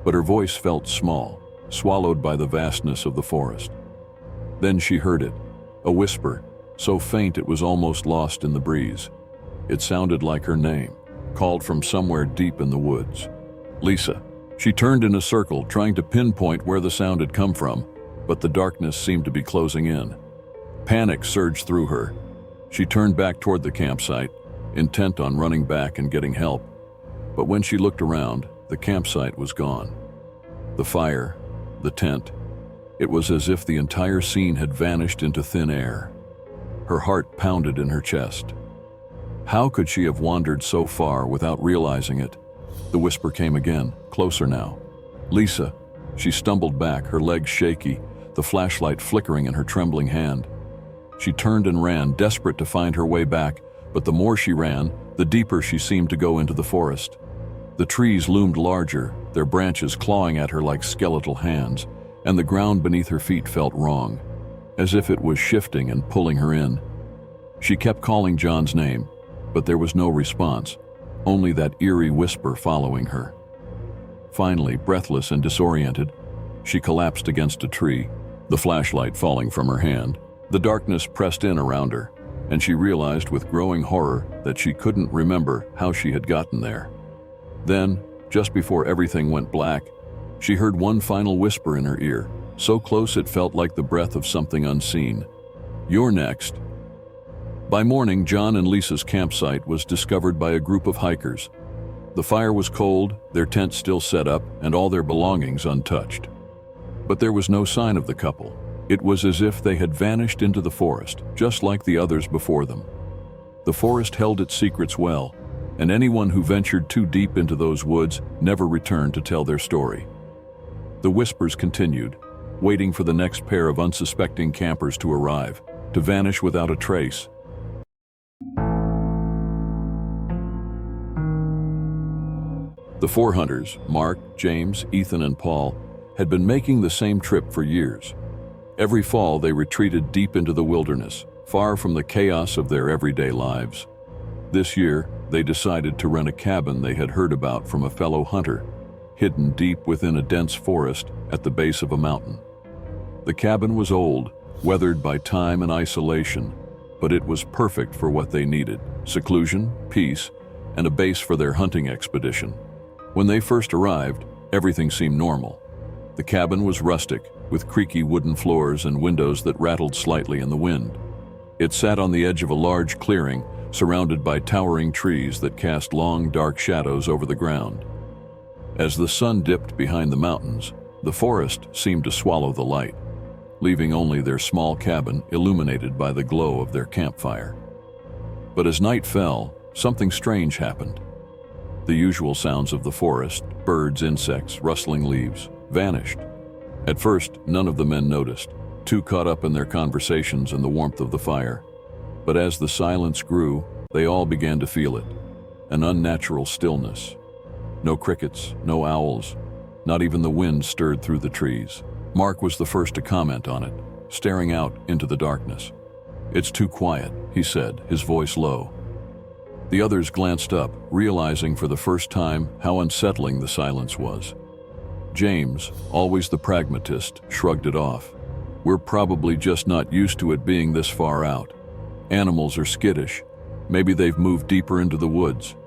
but her voice felt small, swallowed by the vastness of the forest. Then she heard it, a whisper, so faint it was almost lost in the breeze. It sounded like her name, called from somewhere deep in the woods. "Lisa." She turned in a circle, trying to pinpoint where the sound had come from, but the darkness seemed to be closing in. Panic surged through her. She turned back toward the campsite, intent on running back and getting help. But when she looked around, the campsite was gone. The fire, the tent, it was as if the entire scene had vanished into thin air. Her heart pounded in her chest. How could she have wandered so far without realizing it? The whisper came again, closer now. "Lisa." She stumbled back, her legs shaky, the flashlight flickering in her trembling hand. She turned and ran, desperate to find her way back, but the more she ran, the deeper she seemed to go into the forest. The trees loomed larger, their branches clawing at her like skeletal hands, and the ground beneath her feet felt wrong, as if it was shifting and pulling her in. She kept calling John's name, but there was no response, only that eerie whisper following her. Finally, breathless and disoriented, she collapsed against a tree, the flashlight falling from her hand. The darkness pressed in around her, and she realized with growing horror that she couldn't remember how she had gotten there. Then, just before everything went black, she heard one final whisper in her ear, so close it felt like the breath of something unseen. "You're next." By morning, John and Lisa's campsite was discovered by a group of hikers. The fire was cold, their tent still set up, and all their belongings untouched. But there was no sign of the couple. It was as if they had vanished into the forest, just like the others before them. The forest held its secrets well, and anyone who ventured too deep into those woods never returned to tell their story. The whispers continued, waiting for the next pair of unsuspecting campers to arrive, to vanish without a trace. The four hunters, Mark, James, Ethan, and Paul, had been making the same trip for years. Every fall, they retreated deep into the wilderness, far from the chaos of their everyday lives. This year, they decided to rent a cabin they had heard about from a fellow hunter, hidden deep within a dense forest at the base of a mountain. The cabin was old, weathered by time and isolation, but it was perfect for what they needed: seclusion, peace, and a base for their hunting expedition. When they first arrived, everything seemed normal. The cabin was rustic, with creaky wooden floors and windows that rattled slightly in the wind. It sat on the edge of a large clearing, surrounded by towering trees that cast long, dark shadows over the ground. As the sun dipped behind the mountains, the forest seemed to swallow the light, leaving only their small cabin illuminated by the glow of their campfire. But as night fell, something strange happened. The usual sounds of the forest, birds, insects, rustling leaves, vanished. At first, none of the men noticed, too caught up in their conversations and the warmth of the fire. But as the silence grew, they all began to feel it, an unnatural stillness. No crickets, no owls, not even the wind stirred through the trees. Mark was the first to comment on it, staring out into the darkness. "It's too quiet," he said, his voice low. The others glanced up, realizing for the first time how unsettling the silence was. James, always the pragmatist, shrugged it off. "We're probably just not used to it being this far out. Animals are skittish. Maybe they've moved deeper into the woods."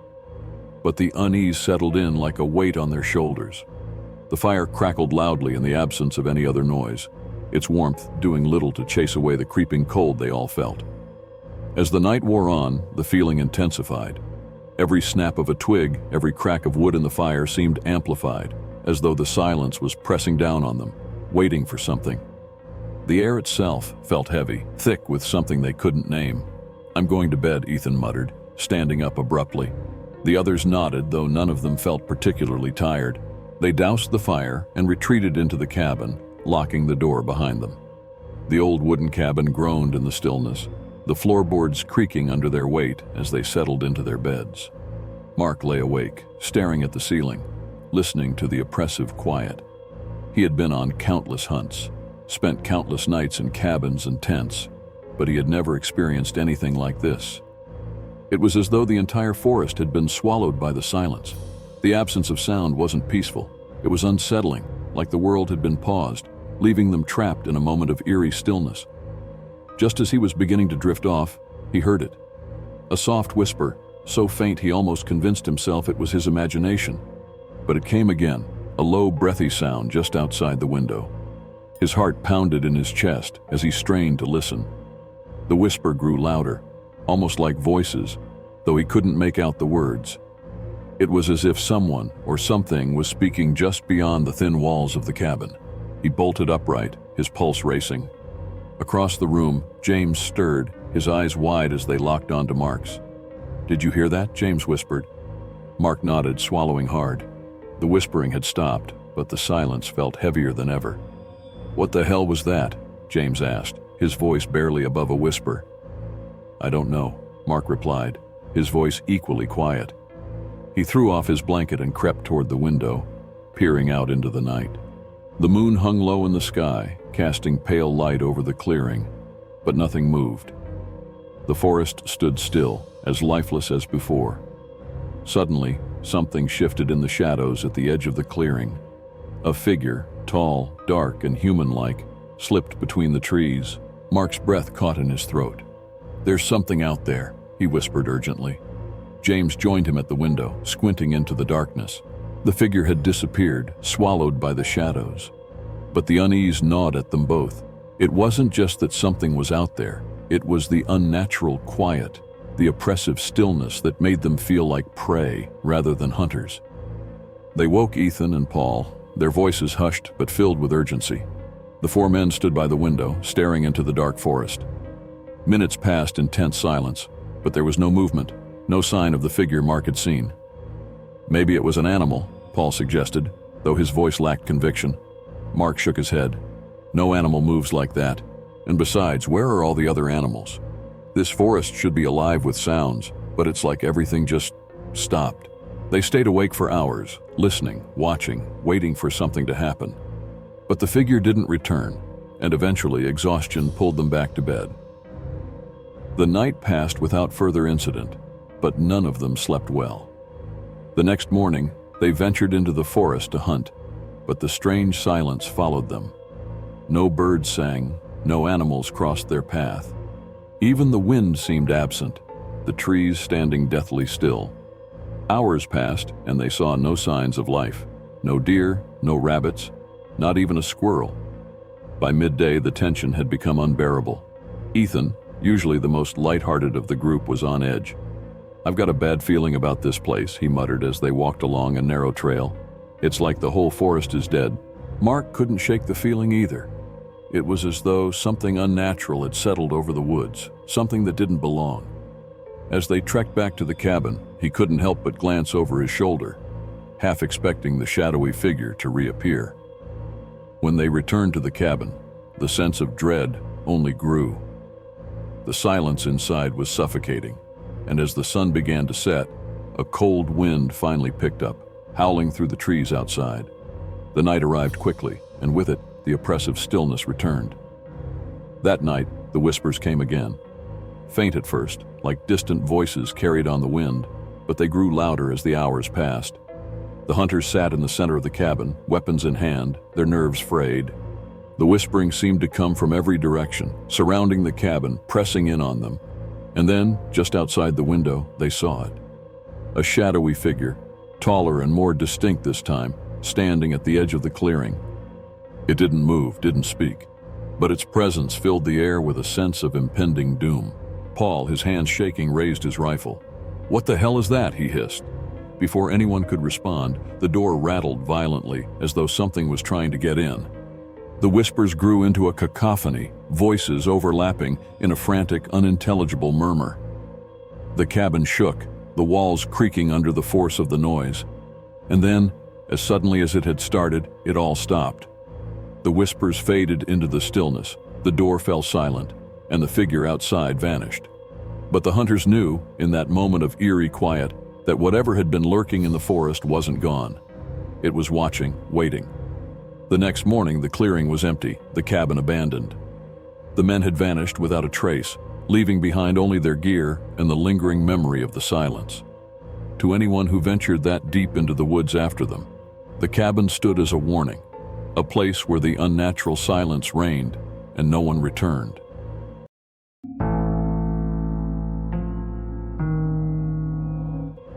But the unease settled in like a weight on their shoulders. The fire crackled loudly in the absence of any other noise, its warmth doing little to chase away the creeping cold they all felt. As the night wore on, the feeling intensified. Every snap of a twig, every crack of wood in the fire seemed amplified, as though the silence was pressing down on them, waiting for something. The air itself felt heavy, thick with something they couldn't name. "I'm going to bed," Ethan muttered, standing up abruptly. The others nodded, though none of them felt particularly tired. They doused the fire and retreated into the cabin, locking the door behind them. The old wooden cabin groaned in the stillness, the floorboards creaking under their weight as they settled into their beds. Mark lay awake, staring at the ceiling, listening to the oppressive quiet. He had been on countless hunts, spent countless nights in cabins and tents, but he had never experienced anything like this. It was as though the entire forest had been swallowed by the silence. The absence of sound wasn't peaceful. It was unsettling, like the world had been paused, leaving them trapped in a moment of eerie stillness. Just as he was beginning to drift off, he heard it. A soft whisper, so faint he almost convinced himself it was his imagination. But it came again, a low, breathy sound just outside the window. His heart pounded in his chest as he strained to listen. The whisper grew louder, almost like voices, though he couldn't make out the words. It was as if someone or something was speaking just beyond the thin walls of the cabin. He bolted upright, his pulse racing. Across the room, James stirred, his eyes wide as they locked onto Mark's. "Did you hear that?" James whispered. Mark nodded, swallowing hard. The whispering had stopped, but the silence felt heavier than ever. "What the hell was that?" James asked, his voice barely above a whisper. "I don't know," Mark replied, his voice equally quiet. He threw off his blanket and crept toward the window, peering out into the night. The moon hung low in the sky, casting pale light over the clearing, but nothing moved. The forest stood still, as lifeless as before. Suddenly, something shifted in the shadows at the edge of the clearing. A figure, tall, dark, and human-like, slipped between the trees. Mark's breath caught in his throat. "There's something out there," he whispered urgently. James joined him at the window, squinting into the darkness. The figure had disappeared, swallowed by the shadows. But the unease gnawed at them both. It wasn't just that something was out there. It was the unnatural quiet, the oppressive stillness that made them feel like prey rather than hunters. They woke Ethan and Paul, their voices hushed but filled with urgency. The four men stood by the window, staring into the dark forest. Minutes passed in tense silence, but there was no movement, no sign of the figure Mark had seen. "Maybe it was an animal," Paul suggested, though his voice lacked conviction. Mark shook his head. "No animal moves like that. And besides, where are all the other animals? This forest should be alive with sounds, but it's like everything just stopped. They stayed awake for hours, listening, watching, waiting for something to happen. But the figure didn't return, and eventually exhaustion pulled them back to bed. The night passed without further incident, but none of them slept well. The next morning, they ventured into the forest to hunt, but the strange silence followed them. No birds sang, no animals crossed their path. Even the wind seemed absent, the trees standing deathly still. Hours passed, and they saw no signs of life. No deer, no rabbits, not even a squirrel. By midday, the tension had become unbearable. Ethan, usually the most lighthearted of the group, was on edge. "I've got a bad feeling about this place," he muttered as they walked along a narrow trail. "It's like the whole forest is dead." Mark couldn't shake the feeling either. It was as though something unnatural had settled over the woods, something that didn't belong. As they trekked back to the cabin, he couldn't help but glance over his shoulder, half expecting the shadowy figure to reappear. When they returned to the cabin, the sense of dread only grew. The silence inside was suffocating, and as the sun began to set, a cold wind finally picked up, howling through the trees outside. The night arrived quickly, and with it, the oppressive stillness returned. That night, the whispers came again. Faint at first, like distant voices carried on the wind, but they grew louder as the hours passed. The hunters sat in the center of the cabin, weapons in hand, their nerves frayed. The whispering seemed to come from every direction, surrounding the cabin, pressing in on them. And then, just outside the window, they saw it. A shadowy figure, taller and more distinct this time, standing at the edge of the clearing. It didn't move, didn't speak, but its presence filled the air with a sense of impending doom. Paul, his hands shaking, raised his rifle. "What the hell is that?" he hissed. Before anyone could respond, the door rattled violently, as though something was trying to get in. The whispers grew into a cacophony, voices overlapping in a frantic, unintelligible murmur. The cabin shook, the walls creaking under the force of the noise. And then, as suddenly as it had started, it all stopped. The whispers faded into the stillness, the door fell silent, and the figure outside vanished. But the hunters knew, in that moment of eerie quiet, that whatever had been lurking in the forest wasn't gone. It was watching, waiting. The next morning, the clearing was empty, the cabin abandoned. The men had vanished without a trace, leaving behind only their gear and the lingering memory of the silence. To anyone who ventured that deep into the woods after them, the cabin stood as a warning, a place where the unnatural silence reigned and no one returned.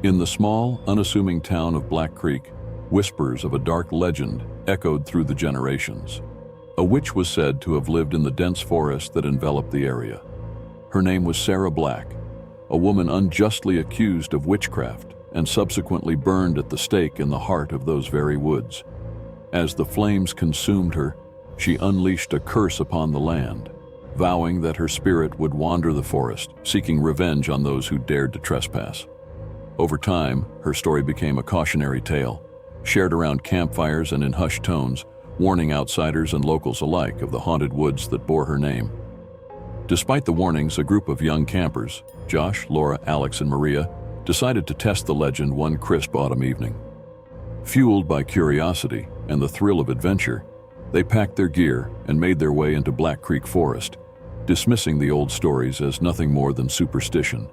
In the small, unassuming town of Black Creek, whispers of a dark legend echoed through the generations. A witch was said to have lived in the dense forest that enveloped the area. Her name was Sarah Black, a woman unjustly accused of witchcraft and subsequently burned at the stake in the heart of those very woods. As the flames consumed her, she unleashed a curse upon the land, vowing that her spirit would wander the forest, seeking revenge on those who dared to trespass. Over time, her story became a cautionary tale, shared around campfires and in hushed tones, warning outsiders and locals alike of the haunted woods that bore her name. Despite the warnings, a group of young campers, Josh, Laura, Alex, and Maria, decided to test the legend one crisp autumn evening. Fueled by curiosity and the thrill of adventure, they packed their gear and made their way into Black Creek Forest, dismissing the old stories as nothing more than superstition.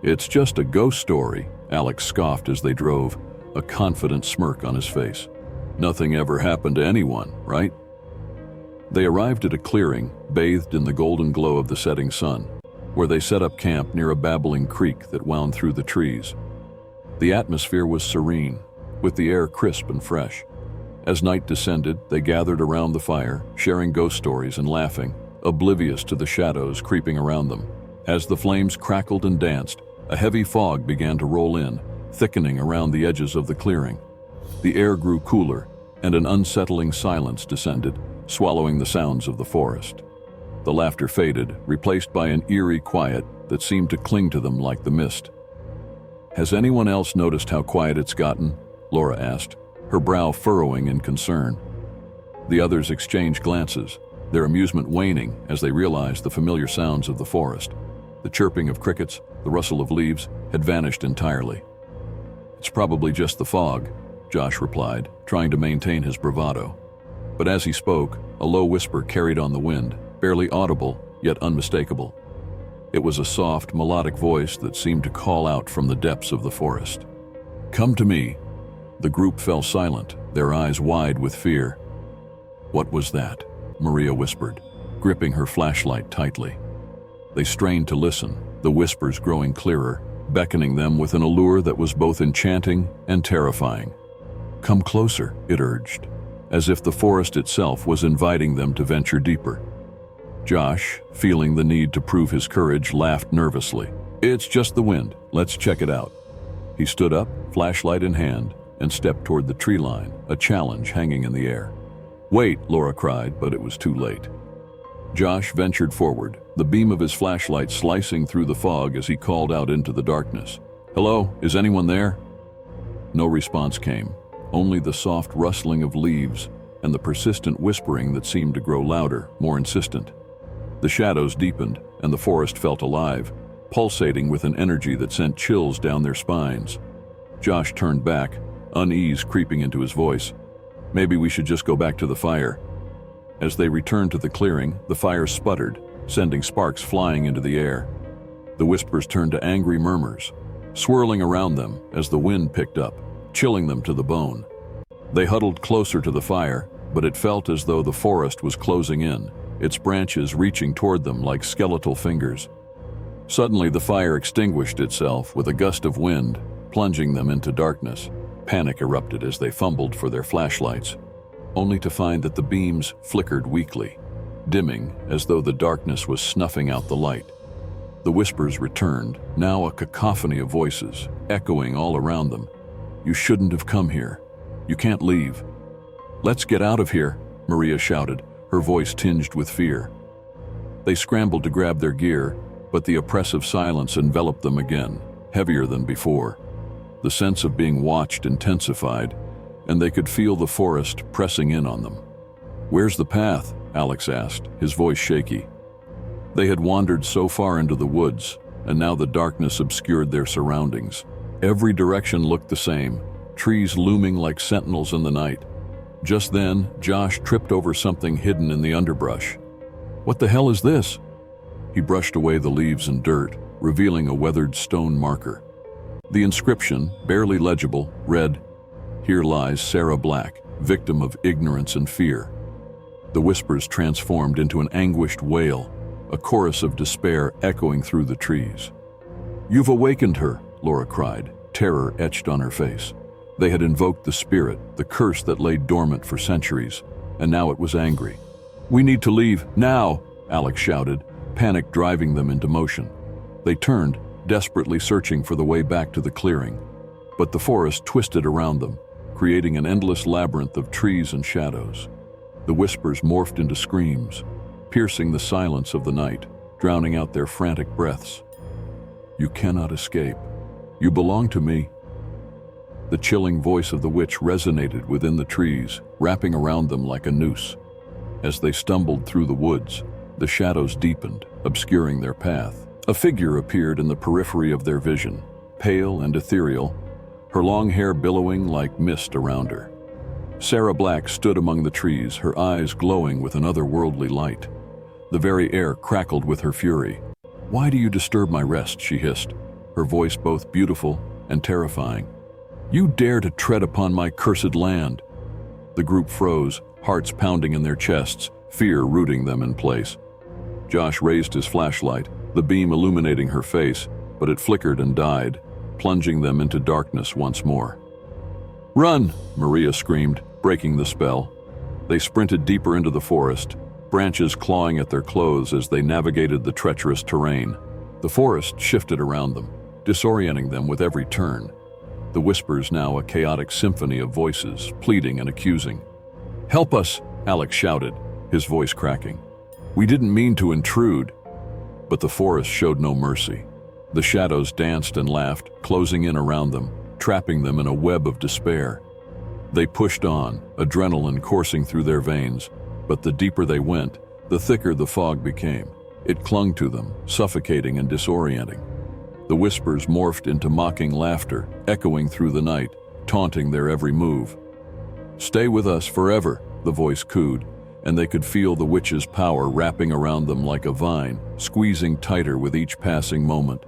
"It's just a ghost story," Alex scoffed as they drove, a confident smirk on his face. "Nothing ever happened to anyone, right?" They arrived at a clearing, bathed in the golden glow of the setting sun, where they set up camp near a babbling creek that wound through the trees. The atmosphere was serene, with the air crisp and fresh. As night descended, they gathered around the fire, sharing ghost stories and laughing, oblivious to the shadows creeping around them. As the flames crackled and danced, a heavy fog began to roll in, thickening around the edges of the clearing. The air grew cooler, and an unsettling silence descended, swallowing the sounds of the forest. The laughter faded, replaced by an eerie quiet that seemed to cling to them like the mist. "Has anyone else noticed how quiet it's gotten?" Laura asked, her brow furrowing in concern. The others exchanged glances, their amusement waning as they realized the familiar sounds of the forest. The chirping of crickets, the rustle of leaves, had vanished entirely. "It's probably just the fog," Josh replied, trying to maintain his bravado. But as he spoke, a low whisper carried on the wind, barely audible, yet unmistakable. It was a soft, melodic voice that seemed to call out from the depths of the forest. "Come to me." The group fell silent, their eyes wide with fear. "What was that?" Maria whispered, gripping her flashlight tightly. They strained to listen, the whispers growing clearer, beckoning them with an allure that was both enchanting and terrifying. "Come closer," it urged, as if the forest itself was inviting them to venture deeper. Josh, feeling the need to prove his courage, laughed nervously. "It's just the wind. Let's check it out." He stood up, flashlight in hand, and stepped toward the tree line, a challenge hanging in the air. "Wait," Laura cried, but it was too late. Josh ventured forward, the beam of his flashlight slicing through the fog as he called out into the darkness. "Hello, is anyone there?" No response came, only the soft rustling of leaves and the persistent whispering that seemed to grow louder, more insistent. The shadows deepened, and the forest felt alive, pulsating with an energy that sent chills down their spines. Josh turned back, unease creeping into his voice. "Maybe we should just go back to the fire." As they returned to the clearing, the fire sputtered, sending sparks flying into the air. The whispers turned to angry murmurs, swirling around them as the wind picked up, chilling them to the bone. They huddled closer to the fire, but it felt as though the forest was closing in, its branches reaching toward them like skeletal fingers. Suddenly, the fire extinguished itself with a gust of wind, plunging them into darkness. Panic erupted as they fumbled for their flashlights, only to find that the beams flickered weakly, dimming as though the darkness was snuffing out the light. The whispers returned, now a cacophony of voices, echoing all around them. "You shouldn't have come here. You can't leave." "Let's get out of here," Maria shouted, her voice tinged with fear. They scrambled to grab their gear, but the oppressive silence enveloped them again, heavier than before. The sense of being watched intensified, and they could feel the forest pressing in on them. "Where's the path?" Alex asked, his voice shaky. They had wandered so far into the woods, and now the darkness obscured their surroundings. Every direction looked the same, trees looming like sentinels in the night. Just then, Josh tripped over something hidden in the underbrush. "What the hell is this?" He brushed away the leaves and dirt, revealing a weathered stone marker. The inscription, barely legible, read, "Here lies Sarah Black, victim of ignorance and fear." The whispers transformed into an anguished wail, a chorus of despair echoing through the trees. "You've awakened her," Laura cried, terror etched on her face. They had invoked the spirit, the curse that lay dormant for centuries, and now it was angry. "We need to leave, now!" Alex shouted, panic driving them into motion. They turned, desperately searching for the way back to the clearing, but the forest twisted around them, creating an endless labyrinth of trees and shadows. The whispers morphed into screams, piercing the silence of the night, drowning out their frantic breaths. "You cannot escape. You belong to me." The chilling voice of the witch resonated within the trees, wrapping around them like a noose. As they stumbled through the woods, the shadows deepened, obscuring their path. A figure appeared in the periphery of their vision, pale and ethereal, her long hair billowing like mist around her. Sarah Black stood among the trees, her eyes glowing with an otherworldly light. The very air crackled with her fury. "Why do you disturb my rest?" she hissed, her voice both beautiful and terrifying. "You dare to tread upon my cursed land!" The group froze, hearts pounding in their chests, fear rooting them in place. Josh raised his flashlight, the beam illuminating her face, but it flickered and died, plunging them into darkness once more. "Run!" Maria screamed, breaking the spell. They sprinted deeper into the forest, branches clawing at their clothes as they navigated the treacherous terrain. The forest shifted around them, disorienting them with every turn. The whispers now a chaotic symphony of voices, pleading and accusing. "Help us!" Alex shouted, his voice cracking. "We didn't mean to intrude." But the forest showed no mercy. The shadows danced and laughed, closing in around them, trapping them in a web of despair. They pushed on, adrenaline coursing through their veins, but the deeper they went, The thicker the fog became, it clung to them, suffocating and disorienting. The whispers morphed into mocking laughter, echoing through the night, taunting their every move. "Stay with us forever," the voice cooed, and they could feel the witch's power wrapping around them like a vine, squeezing tighter with each passing moment.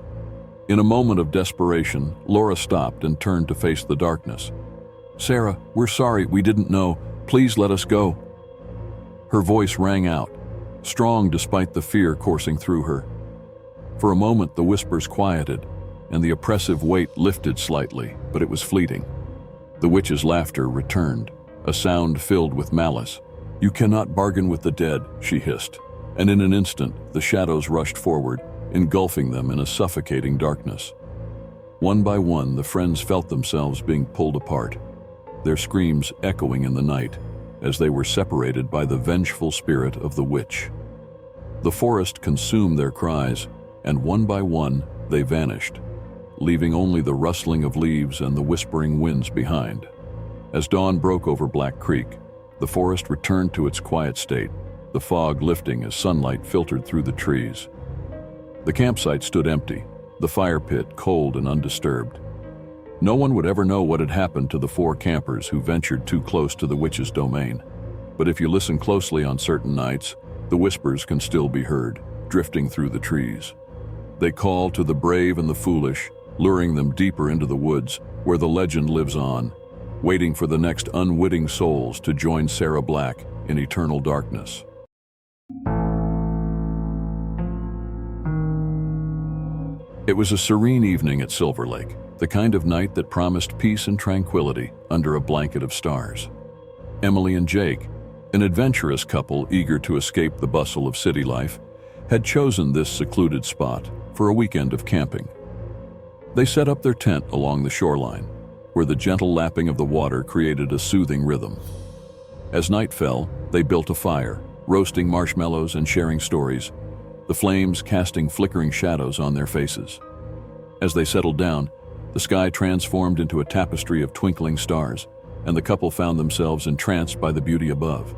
In a moment of desperation, Laura stopped and turned to face the darkness. "Sarah, we're sorry, we didn't know. Please let us go." Her voice rang out, strong despite the fear coursing through her. For a moment, the whispers quieted, and the oppressive weight lifted slightly, but it was fleeting. The witch's laughter returned, a sound filled with malice. "You cannot bargain with the dead," she hissed, and in an instant, the shadows rushed forward, engulfing them in a suffocating darkness. One by one, the friends felt themselves being pulled apart, their screams echoing in the night as they were separated by the vengeful spirit of the witch. The forest consumed their cries, and one by one, they vanished, leaving only the rustling of leaves and the whispering winds behind. As dawn broke over Black Creek, the forest returned to its quiet state, the fog lifting as sunlight filtered through the trees. The campsite stood empty, the fire pit cold and undisturbed. No one would ever know what had happened to the 4 campers who ventured too close to the witch's domain. But if you listen closely on certain nights, the whispers can still be heard, drifting through the trees. They call to the brave and the foolish, luring them deeper into the woods, where the legend lives on, waiting for the next unwitting souls to join Sarah Black in eternal darkness. It was a serene evening at Silver Lake, the kind of night that promised peace and tranquility under a blanket of stars. Emily and Jake, an adventurous couple eager to escape the bustle of city life, had chosen this secluded spot for a weekend of camping. They set up their tent along the shoreline, where the gentle lapping of the water created a soothing rhythm. As night fell, they built a fire, roasting marshmallows and sharing stories, the flames casting flickering shadows on their faces. As they settled down, the sky transformed into a tapestry of twinkling stars, and the couple found themselves entranced by the beauty above.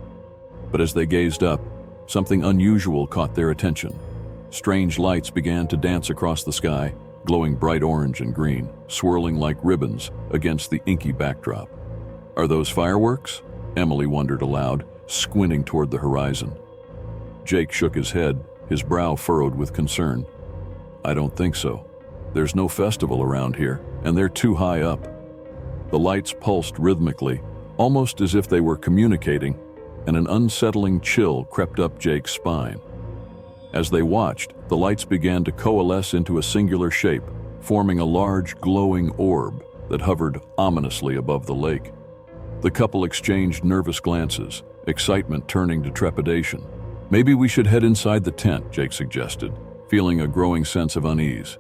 But as they gazed up, something unusual caught their attention. Strange lights began to dance across the sky, glowing bright orange and green, swirling like ribbons against the inky backdrop. "Are those fireworks?" Emily wondered aloud, squinting toward the horizon. Jake shook his head, his brow furrowed with concern. "I don't think so. There's no festival around here, and they're too high up." The lights pulsed rhythmically, almost as if they were communicating, and an unsettling chill crept up Jake's spine. As they watched, the lights began to coalesce into a singular shape, forming a large, glowing orb that hovered ominously above the lake. The couple exchanged nervous glances, excitement turning to trepidation. "Maybe we should head inside the tent," Jake suggested, feeling a growing sense of unease.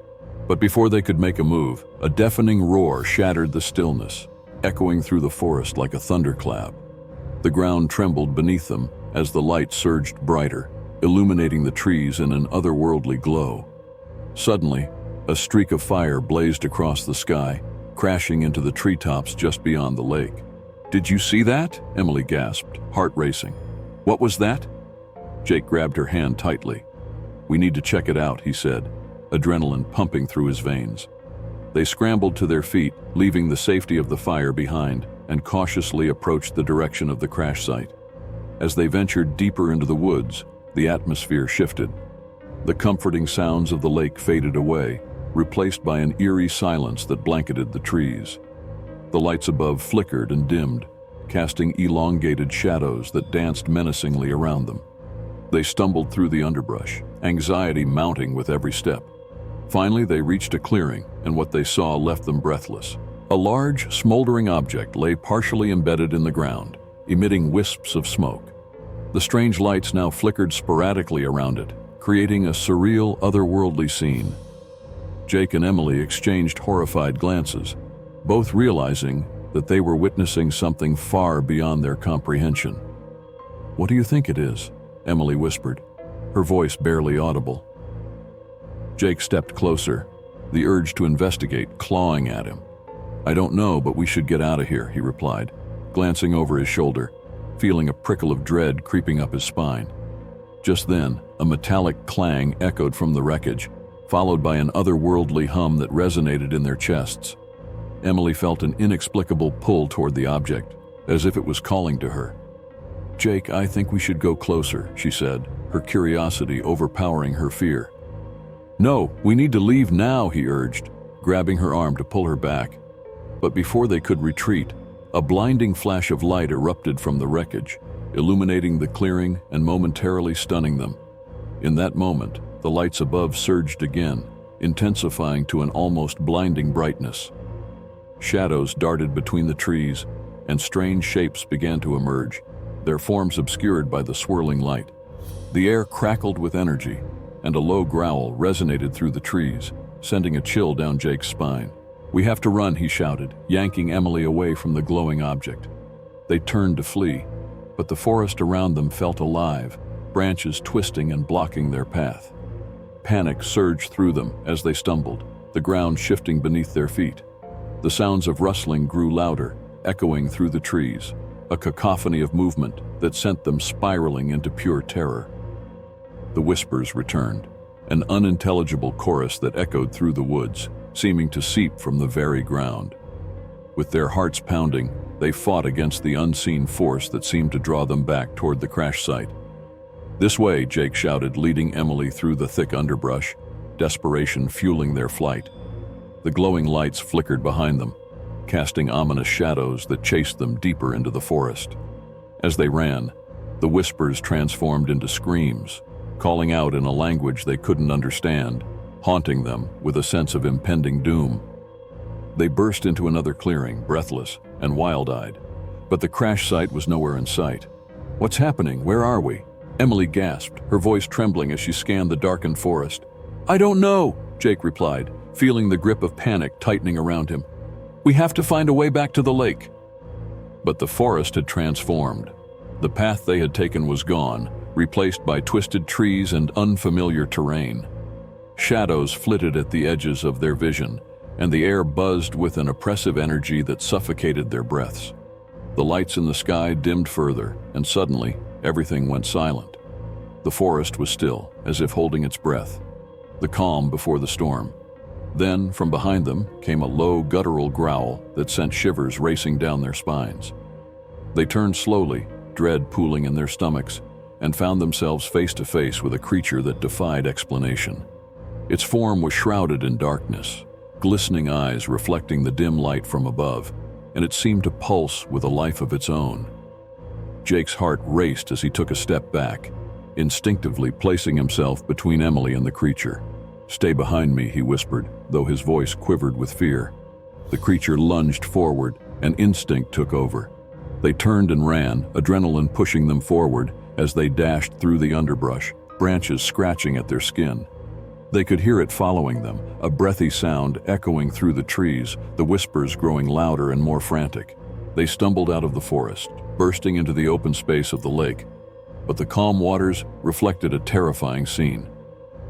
But before they could make a move, a deafening roar shattered the stillness, echoing through the forest like a thunderclap. The ground trembled beneath them as the light surged brighter, illuminating the trees in an otherworldly glow. Suddenly, a streak of fire blazed across the sky, crashing into the treetops just beyond the lake. "Did you see that?" Emily gasped, heart racing. "What was that?" Jake grabbed her hand tightly. "We need to check it out," he said, adrenaline pumping through his veins. They scrambled to their feet, leaving the safety of the fire behind, and cautiously approached the direction of the crash site. As they ventured deeper into the woods, the atmosphere shifted. The comforting sounds of the lake faded away, replaced by an eerie silence that blanketed the trees. The lights above flickered and dimmed, casting elongated shadows that danced menacingly around them. They stumbled through the underbrush, anxiety mounting with every step. Finally, they reached a clearing, and what they saw left them breathless. A large, smoldering object lay partially embedded in the ground, emitting wisps of smoke. The strange lights now flickered sporadically around it, creating a surreal, otherworldly scene. Jake and Emily exchanged horrified glances, both realizing that they were witnessing something far beyond their comprehension. "What do you think it is?" Emily whispered, her voice barely audible. Jake stepped closer, the urge to investigate clawing at him. "I don't know, but we should get out of here," he replied, glancing over his shoulder, feeling a prickle of dread creeping up his spine. Just then, a metallic clang echoed from the wreckage, followed by an otherworldly hum that resonated in their chests. Emily felt an inexplicable pull toward the object, as if it was calling to her. "Jake, I think we should go closer," she said, her curiosity overpowering her fear. "No, we need to leave now," he urged, grabbing her arm to pull her back. But before they could retreat, a blinding flash of light erupted from the wreckage, illuminating the clearing and momentarily stunning them. In that moment, the lights above surged again, intensifying to an almost blinding brightness. Shadows darted between the trees, and strange shapes began to emerge, their forms obscured by the swirling light. The air crackled with energy, and a low growl resonated through the trees, sending a chill down Jake's spine. "We have to run," he shouted, yanking Emily away from the glowing object. They turned to flee, but the forest around them felt alive, branches twisting and blocking their path. Panic surged through them as they stumbled, the ground shifting beneath their feet. The sounds of rustling grew louder, echoing through the trees, a cacophony of movement that sent them spiraling into pure terror. The whispers returned, an unintelligible chorus that echoed through the woods, seeming to seep from the very ground. With their hearts pounding, they fought against the unseen force that seemed to draw them back toward the crash site. "This way," Jake shouted, leading Emily through the thick underbrush, desperation fueling their flight. The glowing lights flickered behind them, casting ominous shadows that chased them deeper into the forest. As they ran, the whispers transformed into screams, calling out in a language they couldn't understand, haunting them with a sense of impending doom. They burst into another clearing, breathless and wild-eyed, but the crash site was nowhere in sight. "What's happening? Where are we?" Emily gasped, her voice trembling as she scanned the darkened forest. "I don't know," Jake replied, feeling the grip of panic tightening around him. "We have to find a way back to the lake." But the forest had transformed. The path they had taken was gone, replaced by twisted trees and unfamiliar terrain. Shadows flitted at the edges of their vision, and the air buzzed with an oppressive energy that suffocated their breaths. The lights in the sky dimmed further, and suddenly, everything went silent. The forest was still, as if holding its breath, the calm before the storm. Then, from behind them, came a low, guttural growl that sent shivers racing down their spines. They turned slowly, dread pooling in their stomachs, and found themselves face to face with a creature that defied explanation. Its form was shrouded in darkness, glistening eyes reflecting the dim light from above, and it seemed to pulse with a life of its own. Jake's heart raced as he took a step back, instinctively placing himself between Emily and the creature. "Stay behind me," he whispered, though his voice quivered with fear. The creature lunged forward, and instinct took over. They turned and ran, adrenaline pushing them forward as they dashed through the underbrush, branches scratching at their skin. They could hear it following them, a breathy sound echoing through the trees, the whispers growing louder and more frantic. They stumbled out of the forest, bursting into the open space of the lake. But the calm waters reflected a terrifying scene.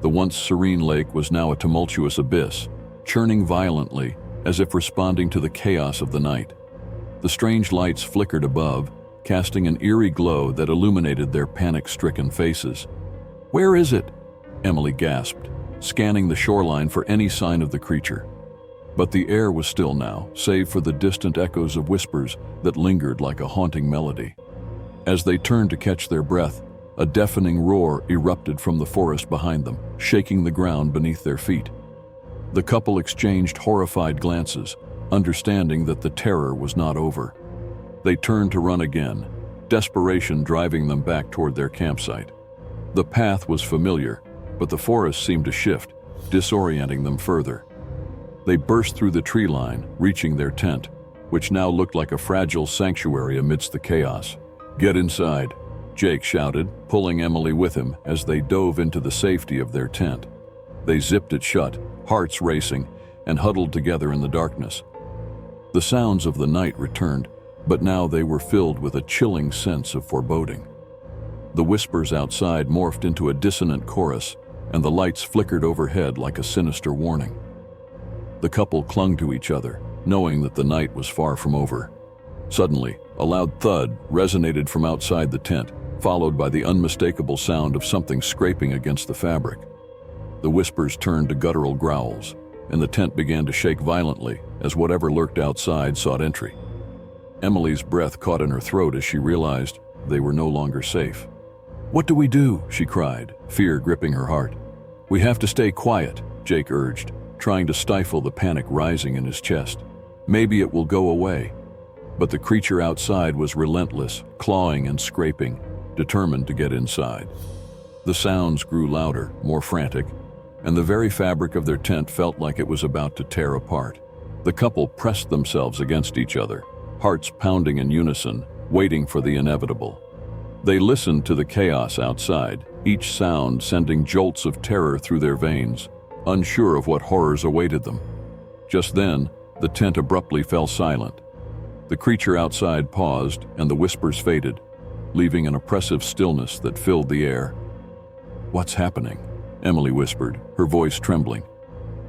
The once serene lake was now a tumultuous abyss, churning violently as if responding to the chaos of the night. The strange lights flickered above, casting an eerie glow that illuminated their panic-stricken faces. "Where is it?" Emily gasped, scanning the shoreline for any sign of the creature. But the air was still now, save for the distant echoes of whispers that lingered like a haunting melody. As they turned to catch their breath, a deafening roar erupted from the forest behind them, shaking the ground beneath their feet. The couple exchanged horrified glances, understanding that the terror was not over. They turned to run again, desperation driving them back toward their campsite. The path was familiar, but the forest seemed to shift, disorienting them further. They burst through the tree line, reaching their tent, which now looked like a fragile sanctuary amidst the chaos. "Get inside," Jake shouted, pulling Emily with him as they dove into the safety of their tent. They zipped it shut, hearts racing, and huddled together in the darkness. The sounds of the night returned, but now they were filled with a chilling sense of foreboding. The whispers outside morphed into a dissonant chorus, and the lights flickered overhead like a sinister warning. The couple clung to each other, knowing that the night was far from over. Suddenly, a loud thud resonated from outside the tent, followed by the unmistakable sound of something scraping against the fabric. The whispers turned to guttural growls, and the tent began to shake violently as whatever lurked outside sought entry. Emily's breath caught in her throat as she realized they were no longer safe. "What do we do?" she cried, fear gripping her heart. "We have to stay quiet," Jake urged, trying to stifle the panic rising in his chest. "Maybe it will go away." But the creature outside was relentless, clawing and scraping, determined to get inside. The sounds grew louder, more frantic, and the very fabric of their tent felt like it was about to tear apart. The couple pressed themselves against each other, hearts pounding in unison, waiting for the inevitable. They listened to the chaos outside, each sound sending jolts of terror through their veins, unsure of what horrors awaited them. Just then, the tent abruptly fell silent. The creature outside paused, and the whispers faded, leaving an oppressive stillness that filled the air. "What's happening?" Emily whispered, her voice trembling.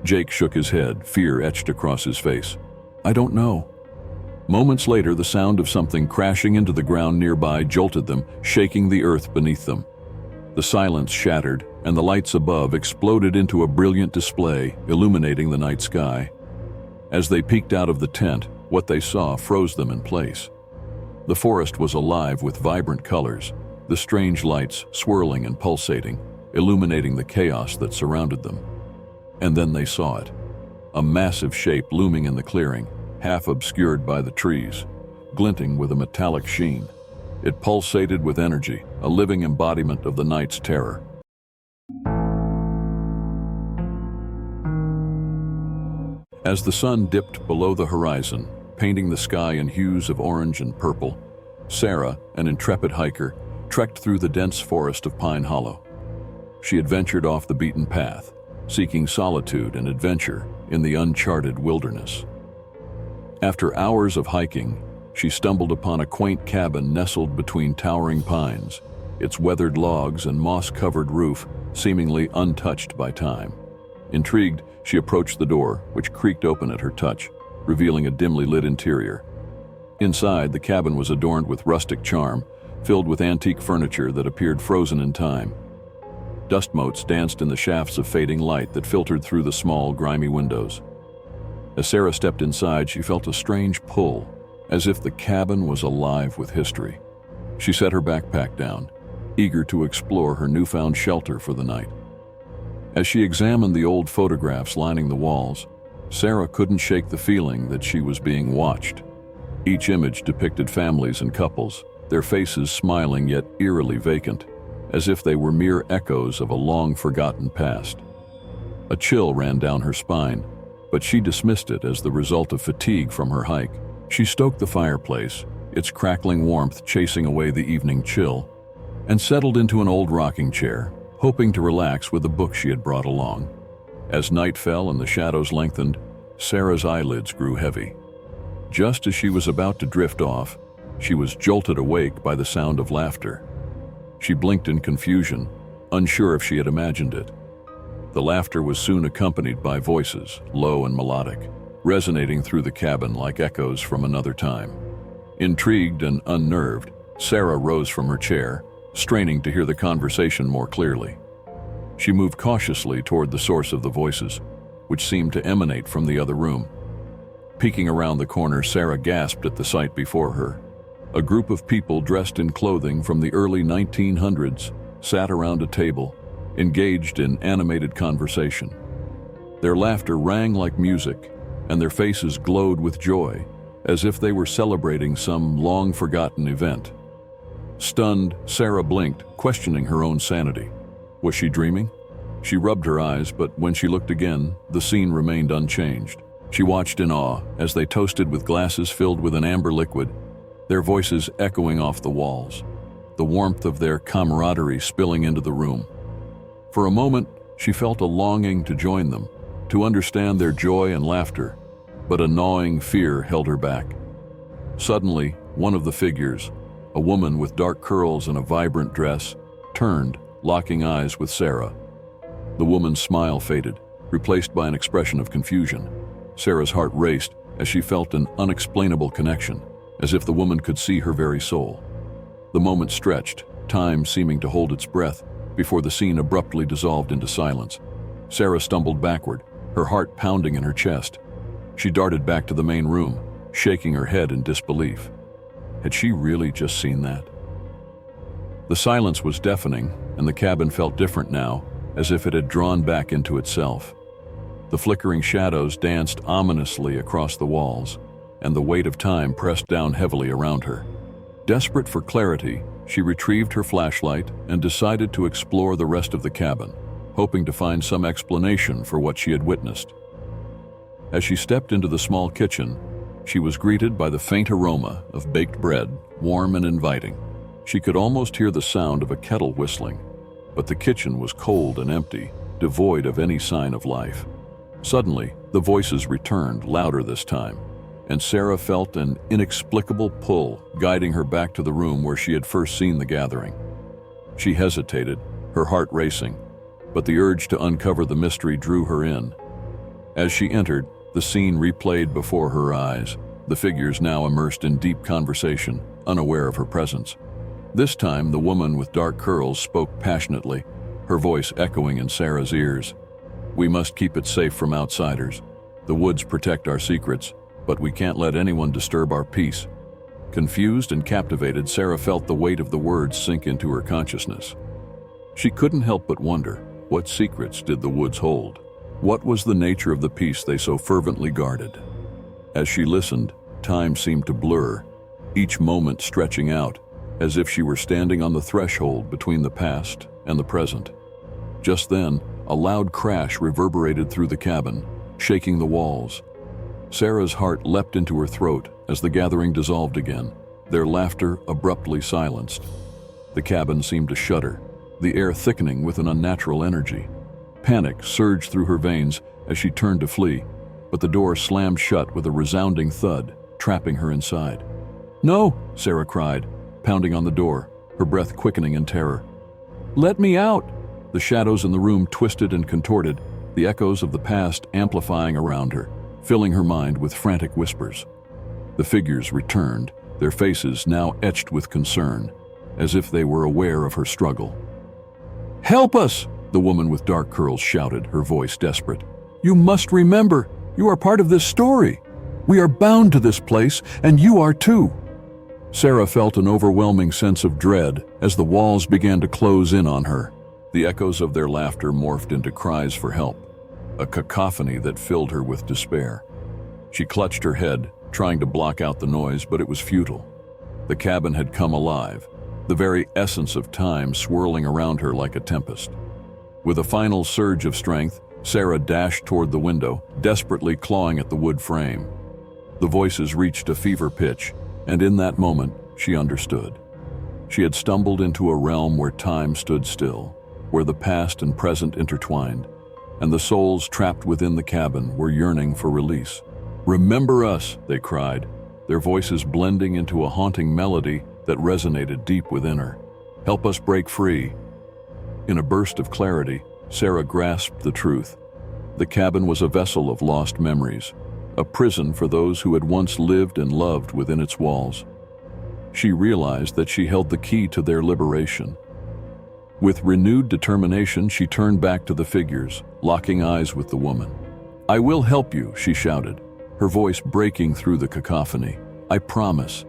Jake shook his head, fear etched across his face. "I don't know." Moments later, the sound of something crashing into the ground nearby jolted them, shaking the earth beneath them. The silence shattered, and the lights above exploded into a brilliant display, illuminating the night sky. As they peeked out of the tent, what they saw froze them in place. The forest was alive with vibrant colors, the strange lights swirling and pulsating, illuminating the chaos that surrounded them. And then they saw it, a massive shape looming in the clearing, half obscured by the trees, glinting with a metallic sheen. It pulsated with energy, a living embodiment of the night's terror. As the sun dipped below the horizon, painting the sky in hues of orange and purple, Sarah, an intrepid hiker, trekked through the dense forest of Pine Hollow. She had ventured off the beaten path, seeking solitude and adventure in the uncharted wilderness. After hours of hiking, she stumbled upon a quaint cabin nestled between towering pines, its weathered logs and moss-covered roof seemingly untouched by time. Intrigued, she approached the door, which creaked open at her touch, revealing a dimly lit interior. Inside, the cabin was adorned with rustic charm, filled with antique furniture that appeared frozen in time. Dust motes danced in the shafts of fading light that filtered through the small, grimy windows. As Sarah stepped inside, she felt a strange pull, as if the cabin was alive with history. She set her backpack down, eager to explore her newfound shelter for the night. As she examined the old photographs lining the walls, Sarah couldn't shake the feeling that she was being watched. Each image depicted families and couples, their faces smiling yet eerily vacant, as if they were mere echoes of a long-forgotten past. A chill ran down her spine, but she dismissed it as the result of fatigue from her hike. She stoked the fireplace, its crackling warmth chasing away the evening chill, and settled into an old rocking chair, hoping to relax with the book she had brought along. As night fell and the shadows lengthened, Sarah's eyelids grew heavy. Just as she was about to drift off, she was jolted awake by the sound of laughter. She blinked in confusion, unsure if she had imagined it. The laughter was soon accompanied by voices, low and melodic, resonating through the cabin like echoes from another time. Intrigued and unnerved, Sarah rose from her chair, straining to hear the conversation more clearly. She moved cautiously toward the source of the voices, which seemed to emanate from the other room. Peeking around the corner, Sarah gasped at the sight before her. A group of people dressed in clothing from the early 1900s sat around a table, engaged in animated conversation. Their laughter rang like music, and their faces glowed with joy, as if they were celebrating some long-forgotten event. Stunned, Sarah blinked, questioning her own sanity. Was she dreaming? She rubbed her eyes, but when she looked again, the scene remained unchanged. She watched in awe as they toasted with glasses filled with an amber liquid, their voices echoing off the walls, the warmth of their camaraderie spilling into the room. For a moment, she felt a longing to join them, to understand their joy and laughter, but a gnawing fear held her back. Suddenly, one of the figures, a woman with dark curls and a vibrant dress, turned, locking eyes with Sarah. The woman's smile faded, replaced by an expression of confusion. Sarah's heart raced as she felt an unexplainable connection, as if the woman could see her very soul. The moment stretched, time seeming to hold its breath before the scene abruptly dissolved into silence. Sarah stumbled backward, her heart pounding in her chest. She darted back to the main room, shaking her head in disbelief. Had she really just seen that? The silence was deafening, and the cabin felt different now, as if it had drawn back into itself. The flickering shadows danced ominously across the walls, and the weight of time pressed down heavily around her. Desperate for clarity, she retrieved her flashlight and decided to explore the rest of the cabin, hoping to find some explanation for what she had witnessed. As she stepped into the small kitchen, she was greeted by the faint aroma of baked bread, warm and inviting. She could almost hear the sound of a kettle whistling, but the kitchen was cold and empty, devoid of any sign of life. Suddenly, the voices returned, louder this time, and Sarah felt an inexplicable pull guiding her back to the room where she had first seen the gathering. She hesitated, her heart racing, but the urge to uncover the mystery drew her in. As she entered, the scene replayed before her eyes, the figures now immersed in deep conversation, unaware of her presence. This time, the woman with dark curls spoke passionately, her voice echoing in Sarah's ears. "We must keep it safe from outsiders. The woods protect our secrets, but we can't let anyone disturb our peace." Confused and captivated, Sarah felt the weight of the words sink into her consciousness. She couldn't help but wonder, what secrets did the woods hold? What was the nature of the peace they so fervently guarded? As she listened, time seemed to blur, each moment stretching out, as if she were standing on the threshold between the past and the present. Just then, a loud crash reverberated through the cabin, shaking the walls. Sarah's heart leapt into her throat as the gathering dissolved again, their laughter abruptly silenced. The cabin seemed to shudder, the air thickening with an unnatural energy. Panic surged through her veins as she turned to flee, but the door slammed shut with a resounding thud, trapping her inside. "No!" Sarah cried, pounding on the door, her breath quickening in terror. "Let me out!" The shadows in the room twisted and contorted, the echoes of the past amplifying around her, filling her mind with frantic whispers. The figures returned, their faces now etched with concern, as if they were aware of her struggle. "Help us!" the woman with dark curls shouted, her voice desperate. "You must remember, you are part of this story. We are bound to this place, and you are too." Sarah felt an overwhelming sense of dread as the walls began to close in on her. The echoes of their laughter morphed into cries for help, a cacophony that filled her with despair. She clutched her head, trying to block out the noise, but it was futile. The cabin had come alive, the very essence of time swirling around her like a tempest. With a final surge of strength, Sarah dashed toward the window, desperately clawing at the wood frame. The voices reached a fever pitch, and in that moment, she understood. She had stumbled into a realm where time stood still, where the past and present intertwined, and the souls trapped within the cabin were yearning for release. "Remember us," they cried, their voices blending into a haunting melody that resonated deep within her. "Help us break free." In a burst of clarity, Sarah grasped the truth. The cabin was a vessel of lost memories, a prison for those who had once lived and loved within its walls. She realized that she held the key to their liberation. With renewed determination, she turned back to the figures, locking eyes with the woman. "I will help you," she shouted, her voice breaking through the cacophony. "I promise."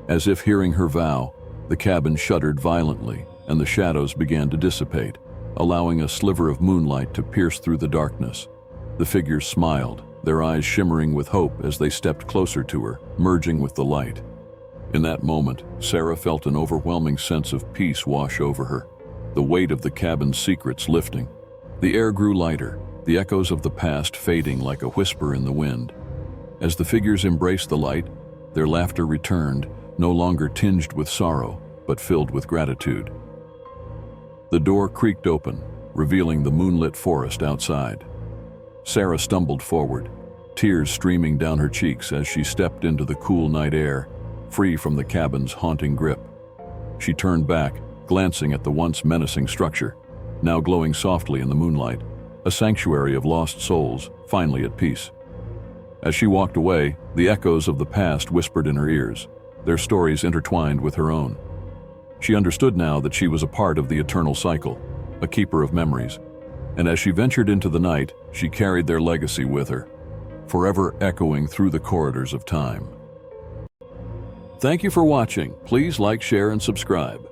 As if hearing her vow, the cabin shuddered violently, and the shadows began to dissipate, allowing a sliver of moonlight to pierce through the darkness. The figures smiled, their eyes shimmering with hope as they stepped closer to her, merging with the light. In that moment, Sarah felt an overwhelming sense of peace wash over her, the weight of the cabin's secrets lifting. The air grew lighter, the echoes of the past fading like a whisper in the wind. As the figures embraced the light, their laughter returned, no longer tinged with sorrow, but filled with gratitude. The door creaked open, revealing the moonlit forest outside. Sarah stumbled forward, tears streaming down her cheeks as she stepped into the cool night air, free from the cabin's haunting grip. She turned back, glancing at the once menacing structure, now glowing softly in the moonlight, a sanctuary of lost souls, finally at peace. As she walked away, the echoes of the past whispered in her ears, their stories intertwined with her own. She understood now that she was a part of the eternal cycle, a keeper of memories. And as she ventured into the night, she carried their legacy with her, forever echoing through the corridors of time. Thank you for watching. Please like, share, and subscribe.